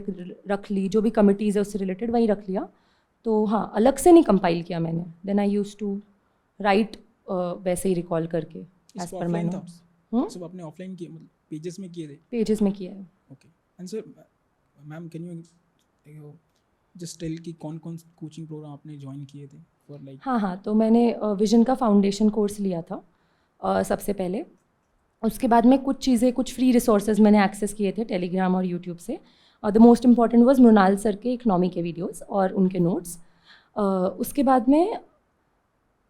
रख ली, जो भी कमिटीज़ है उससे रिलेटेड वही रख लिया. तो हाँ, अलग से नहीं कंपाइल किया मैंने. Then I used to write वैसे ही रिकॉल करके एज पर माय नोट्स. सब आपने ऑफलाइन किए, मतलब पेजेस में किए थे? पेजेस में किया है. Okay. And sir ma'am, can you just tell कि कौन कौन कोचिंग प्रोग्राम आपने ज्वाइन किए थे फॉर लाइक? हाँ, तो मैंने विजन का फाउंडेशन कोर्स लिया था सबसे पहले. उसके बाद में कुछ चीज़ें, कुछ फ्री रिसोर्सेज मैंने एक्सेस किए थे टेलीग्राम और यूट्यूब से. The most important was Mrinal sir के इकनॉमी के वीडियोस और उनके नोट्स. उसके बाद में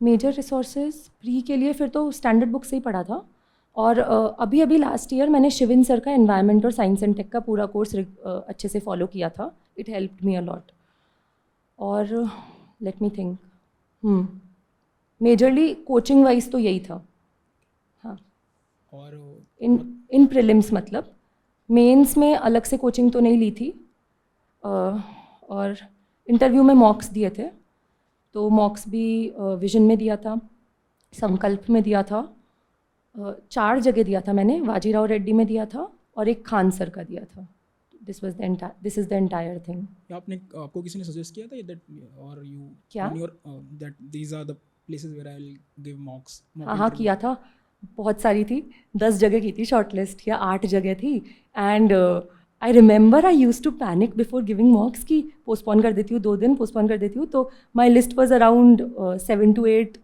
मेजर रिसोर्सेज फ्री के लिए फिर तो स्टैंडर्ड बुक से ही पढ़ा था. और अभी लास्ट ईयर मैंने शिविन सर का एनवायरनमेंट और साइंस एंड टेक का पूरा कोर्स अच्छे से फॉलो किया था. It helped me a lot. और let me think, majorly coaching wise तो यही था. हाँ. और इन प्रीलिम्स, मतलब मेंस में अलग से कोचिंग तो नहीं ली थी. और इंटरव्यू में मॉक्स दिए थे. तो मॉक्स भी विजन में दिया था, संकल्प में दिया था, 4 जगह दिया था मैंने. वाजीराव रेड्डी में दिया था और एक खान सर का दिया था. This is the entire thing. आपको किसी ने सजेस्ट किया था दैट, और यू क्या? That these are the places where I will give mocks? हाँ, किया था. बहुत सारी थी, 10 जगह की थी शॉर्ट लिस्ट, या 8 जगह थी. And I remember I use to panic before giving mocks कि पोस्टपोन कर देती हूँ, 2 दिन पोस्टपोन कर देती हूँ. तो my list was around 7 to 8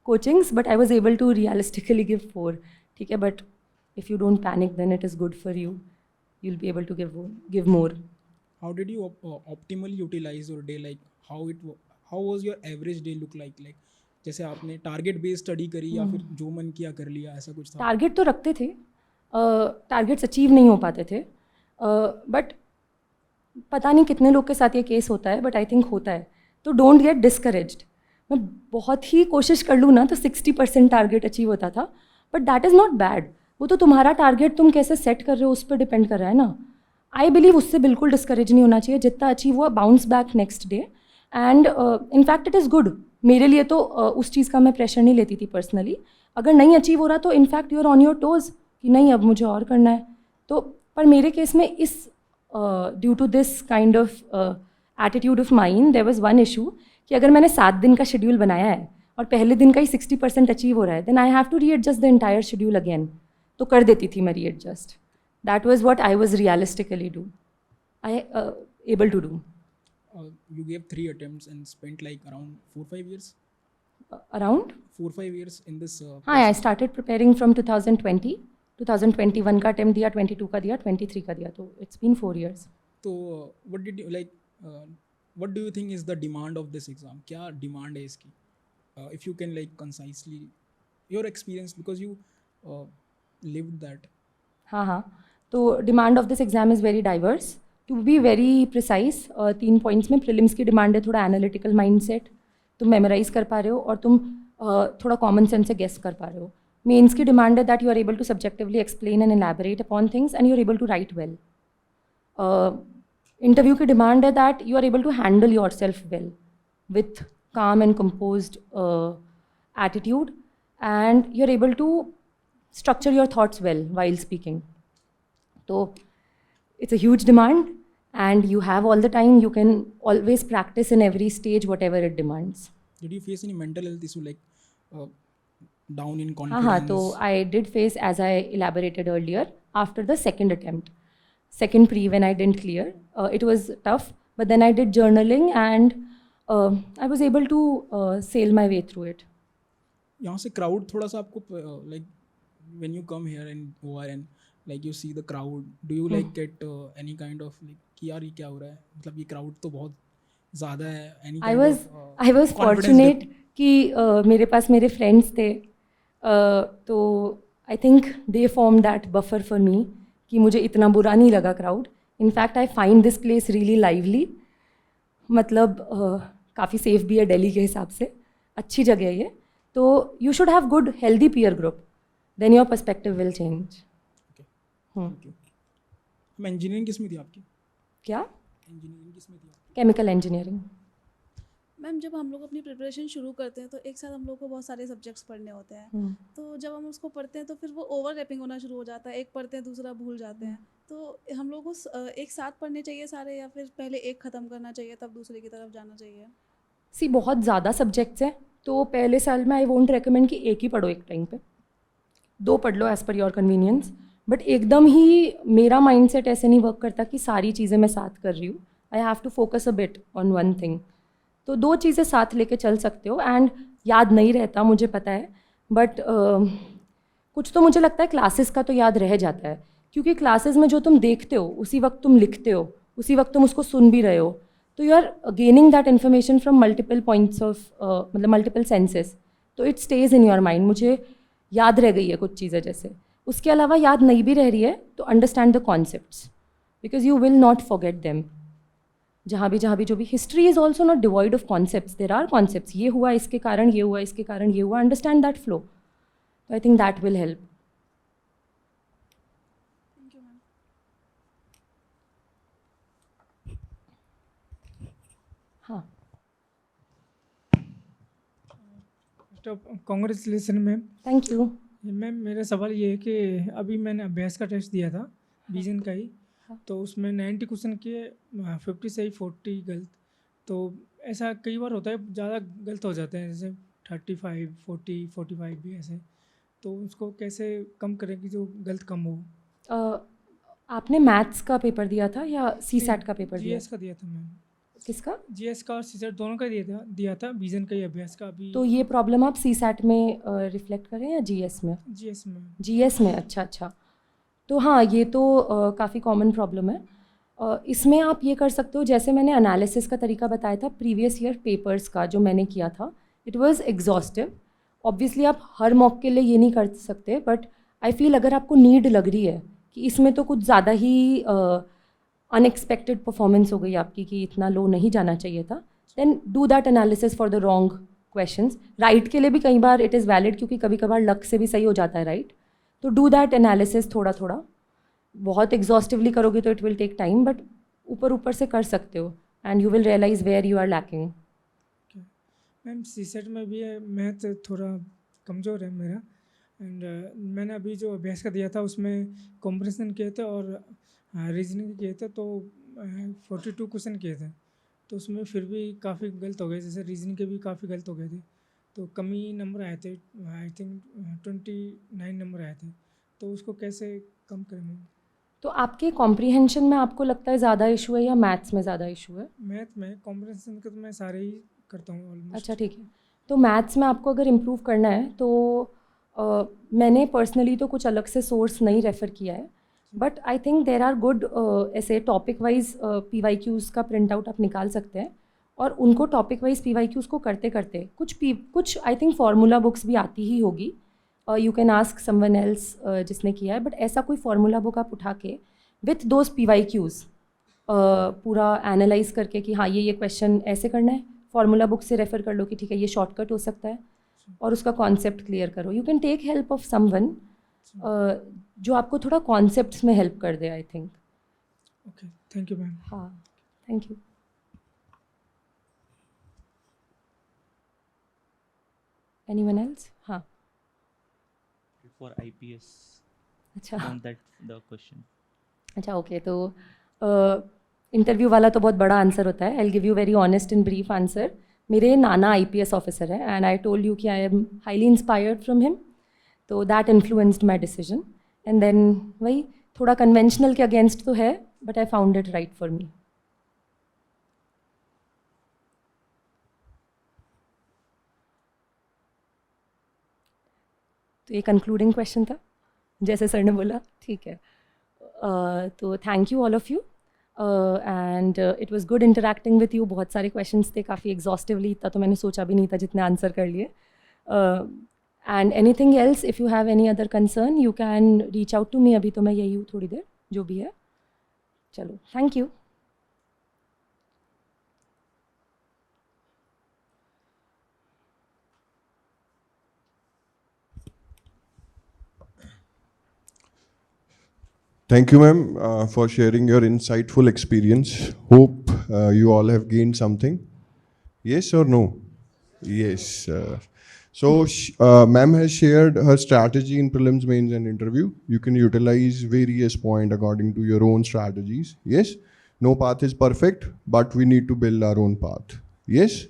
coachings, but I was able to realistically give 4. ठीक है, but if you don't panic then it is good for you. You will be able to give more. How did you optimally utilize your day? Like how was your average day look like? Like जैसे आपने target based study करी या फिर जो मन किया कर लिया, ऐसा कुछ था? टारगेट तो रखते थे, टारगेट्स अचीव नहीं हो पाते थे. बट पता नहीं कितने लोग के साथ ये केस होता है, बट आई थिंक होता है. तो डोंट गेट डिस्करेज्ड. मैं बहुत ही कोशिश कर लूँ ना तो 60% टारगेट अचीव होता था, but that is not bad. वो तो तुम्हारा टारगेट तुम कैसे सेट कर रहे हो उस पर डिपेंड कर रहा है ना. आई बिलीव उससे बिल्कुल डिस्करेज नहीं होना चाहिए. जितना अचीव हुआ, bounce back next day. And in fact it is good. मेरे लिए तो उस चीज़ का मैं प्रेशर नहीं लेती थी पर्सनली. अगर नहीं अचीव हो रहा तो in fact you are on your toes कि नहीं, अब मुझे और करना है. तो पर मेरे केस में is due to this kind of attitude of mind there was one issue कि अगर मैंने 7 दिन का शेड्यूल बनाया है और पहले दिन का ही 60% अचीव हो रहा है, then I have to readjust the entire schedule again. तो कर देती थी मैं readjust. That was what I was realistically able to do. You gave 3 attempts and spent like around 4-5 years? Around 4-5 years in this हाँ, I started preparing from 2021 का attempt दिया, 22 का दिया, 23 का दिया. तो इट्स बीन 4 years. तो what did you like, what do you think is the demand of this exam? क्या डिमांड है इसकी? If you can like concisely your experience, because you lived that. हाँ, तो demand of this exam is very diverse. To be very precise, 3 points में prelims की demand है थोड़ा analytical mindset, तुम मेमोराइज कर पा रहे हो और तुम थोड़ा कॉमन सेंस से गेस कर पा रहे हो. मेंस की डिमांड है that you are able to subjectively explain and elaborate upon things and you are able to write well. Interview की डिमांड है that you are able to handle yourself well with calm and composed attitude, and you're able to structure your thoughts well while speaking. So it's a huge demand and you have all the time. You can always practice in every stage whatever it demands. Did you face any mental health issue like down in confidence? So I did face, as I elaborated earlier, after the second attempt, second pre when I didn't clear. It was tough, but then I did journaling and I was able to sail my way through it. यहाँ से crowd थोड़ा सा आपको like when you come here in OR and like you see the crowd, do you like get any kind of like कि यार ये क्या हो रहा है, मतलब ये crowd तो बहुत ज़्यादा है, any kind I was fortunate कि मेरे पास मेरे friends थे तो I think they form that buffer for me कि मुझे इतना बुरा नहीं लगा crowd. In fact I find this place really lively. मतलब काफ़ी सेफ भी है दिल्ली के हिसाब से, अच्छी जगह है ये. तो you should have good healthy peer group, then your perspective will change. मैं इंजीनियरिंग किस में थी आपकी? क्या? इंजीनियरिंग किस में थी आपकी? Chemical engineering. मैम जब हम लोग अपनी प्रिपरेशन शुरू करते हैं तो एक साथ हम लोग को बहुत सारे सब्जेक्ट्स पढ़ने होते हैं. तो जब हम उसको पढ़ते हैं तो फिर वो ओवरलैपिंग होना शुरू हो जाता है. एक पढ़ते हैं दूसरा भूल जाते हैं. तो हम लोग को एक साथ पढ़ने चाहिए सारे, या फिर पहले एक ख़त्म करना चाहिए तब दूसरे की तरफ जाना चाहिए? सी बहुत ज़्यादा सब्जेक्ट्स हैं, तो पहले साल में आई वोंट रेकमेंड कि एक ही पढ़ो एक टाइम पे. 2 पढ़ लो as per your convenience. But एकदम ही मेरा माइंडसेट ऐसे नहीं वर्क करता कि सारी चीज़ें मैं साथ कर रही हूँ. I have to focus a bit on one thing. तो 2 चीज़ें साथ लेके चल सकते हो. एंड याद नहीं रहता, मुझे पता है, बट कुछ तो मुझे लगता है क्लासेस का तो याद रह जाता है, क्योंकि क्लासेस में जो तुम देखते हो उसी वक्त तुम लिखते हो, उसी वक्त तुम उसको सुन भी रहे हो. तो you are gaining that information from multiple points of मतलब मल्टीपल सेंसेस. तो it stays in your mind. मुझे याद रह गई है कुछ चीज़ें जैसे. उसके अलावा याद नहीं भी रह रही है तो understand the concepts, because you will not forget them. जहाँ भी जो भी history is also not devoid of concepts. There are concepts. ये हुआ इसके कारण, ये हुआ इसके कारण, ये हुआ. Understand that flow. तो I think that will help. Thank you ma'am. हाँ. Congratulations ma'am. Thank you. Ma'am मेरा सवाल ये है कि अभी मैंने अभ्यास का टेस्ट दिया था, विजन का ही. तो उसमें 90 क्वेश्चन किए, 50 सही 40 गलत. तो ऐसा कई बार होता है, ज़्यादा गलत हो जाते हैं, जैसे 35, 40, 45 भी ऐसे. तो उसको कैसे कम करें कि जो गलत कम हो? आपने मैथ्स का पेपर दिया था या सी सैट का पेपर दिया? जीएस का दिया था मैम. किसका? जीएस का और सीसेट दोनों का दिया था विजन का ही अभ्यास का भी. तो ये प्रॉब्लम आप सी सैट में रिफ्लेक्ट करें या जीएस में? जीएस में. जीएस में. अच्छा. तो हाँ, ये तो काफ़ी कॉमन प्रॉब्लम है. इसमें आप ये कर सकते हो, जैसे मैंने एनालिसिस का तरीका बताया था प्रीवियस ईयर पेपर्स का जो मैंने किया था, इट वाज एग्जॉस्टिव. ऑब्वियसली आप हर मॉक के लिए ये नहीं कर सकते, बट आई फील अगर आपको नीड लग रही है कि इसमें तो कुछ ज़्यादा ही अनएक्सपेक्टेड परफॉर्मेंस हो गई आपकी कि इतना लो नहीं जाना चाहिए था, then do that analysis for the wrong questions. Right के लिए भी कई बार इट इज़ वैलिड, क्योंकि कभी कभार लक से भी सही हो जाता है राइट. तो डू दैट एनालिसिस थोड़ा थोड़ा. बहुत एग्जॉस्टिवली करोगे तो it will take time, but ऊपर से कर सकते हो and you will realize where you are lacking. Ma'am CSAT में भी है, मैथ थोड़ा कमज़ोर है मेरा. एंड मैंने अभी जो अभ्यास का दिया था उसमें कॉम्प्रिहेंशन किए थे और रीजनिंग किए थे. तो 42 क्वेश्चन किए थे, तो उसमें फिर भी काफ़ी गलत हो गए. जैसे रीजनिंग के भी काफ़ी गलत हो गए थे. तो कमी नंबर आए थे, आई थिंक 29 नंबर आए थे. तो उसको कैसे कम करें मैम? तो आपके कॉम्प्रीहेंशन में आपको लगता है ज़्यादा इशू है या मैथ्स में ज़्यादा इशू है? मैथ में. कॉम्प्रिहेंशन का तो मैं सारे ही करता हूँ ऑलमोस्ट. अच्छा ठीक है. तो मैथ्स में आपको अगर इम्प्रूव करना है तो मैंने पर्सनली तो कुछ अलग से सोर्स नहीं रेफ़र किया है, but I think there are good ऐसे टॉपिक वाइज PYQs का प्रिंट आउट आप निकाल सकते हैं, और उनको टॉपिक वाइज PYQs को करते करते कुछ आई थिंक फार्मूला बुक्स भी आती ही होगी. You can ask someone else जिसने किया है, बट ऐसा कोई फार्मूला बुक आप उठा के विथ दोज PYQs पूरा एनालाइज करके कि हाँ ये क्वेश्चन ऐसे करना है, फार्मूला बुक से रेफ़र कर लो कि ठीक है ये शॉर्टकट हो सकता है, और उसका कॉन्सेप्ट क्लियर करो. You can take help of someone जो आपको थोड़ा कॉन्सेप्ट्स में हेल्प कर दे I think. Okay, thank you ma'am. हाँ, थैंक यू. Anyone else? हाँ. For IPS. अच्छा. On that the question. अच्छा ओके. तो इंटरव्यू वाला तो बहुत बड़ा आंसर होता है. I will give you very honest and brief answer. मेरे नाना IPS ऑफिसर है एंड आई टोल्ड यू कि आई am highly inspired from him, तो that influenced my decision. And then वही थोड़ा कन्वेंशनल के अगेंस्ट तो है, but I found it right for me. तो ये कंक्लूडिंग क्वेश्चन था जैसे सर ने बोला. ठीक है. तो thank you all of you and it was good interacting with you. बहुत सारे क्वेश्चंस थे, काफ़ी एग्जॉस्टिवली. इतना तो मैंने सोचा भी नहीं था जितने आंसर कर लिए. And anything else, if you have any other concern, you can reach out to me. अभी तो मैं यही हूँ थोड़ी देर, जो भी है. चलो, thank you. Thank you, ma'am, for sharing your insightful experience. Hope you all have gained something. Yes or no? Yes. So, ma'am has shared her strategy in prelims, mains, and interview. You can utilize various points according to your own strategies. Yes. No path is perfect, but we need to build our own path. Yes.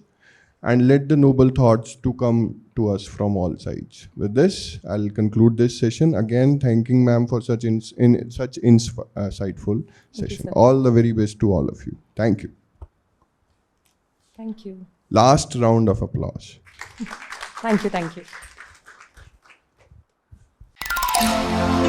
And let the noble thoughts to come to us from all sides. With this, I'll conclude this session. Again, thanking ma'am for such insightful session. sir. All the very best to all of you. Thank you. Thank you. Last round of applause. Thank you.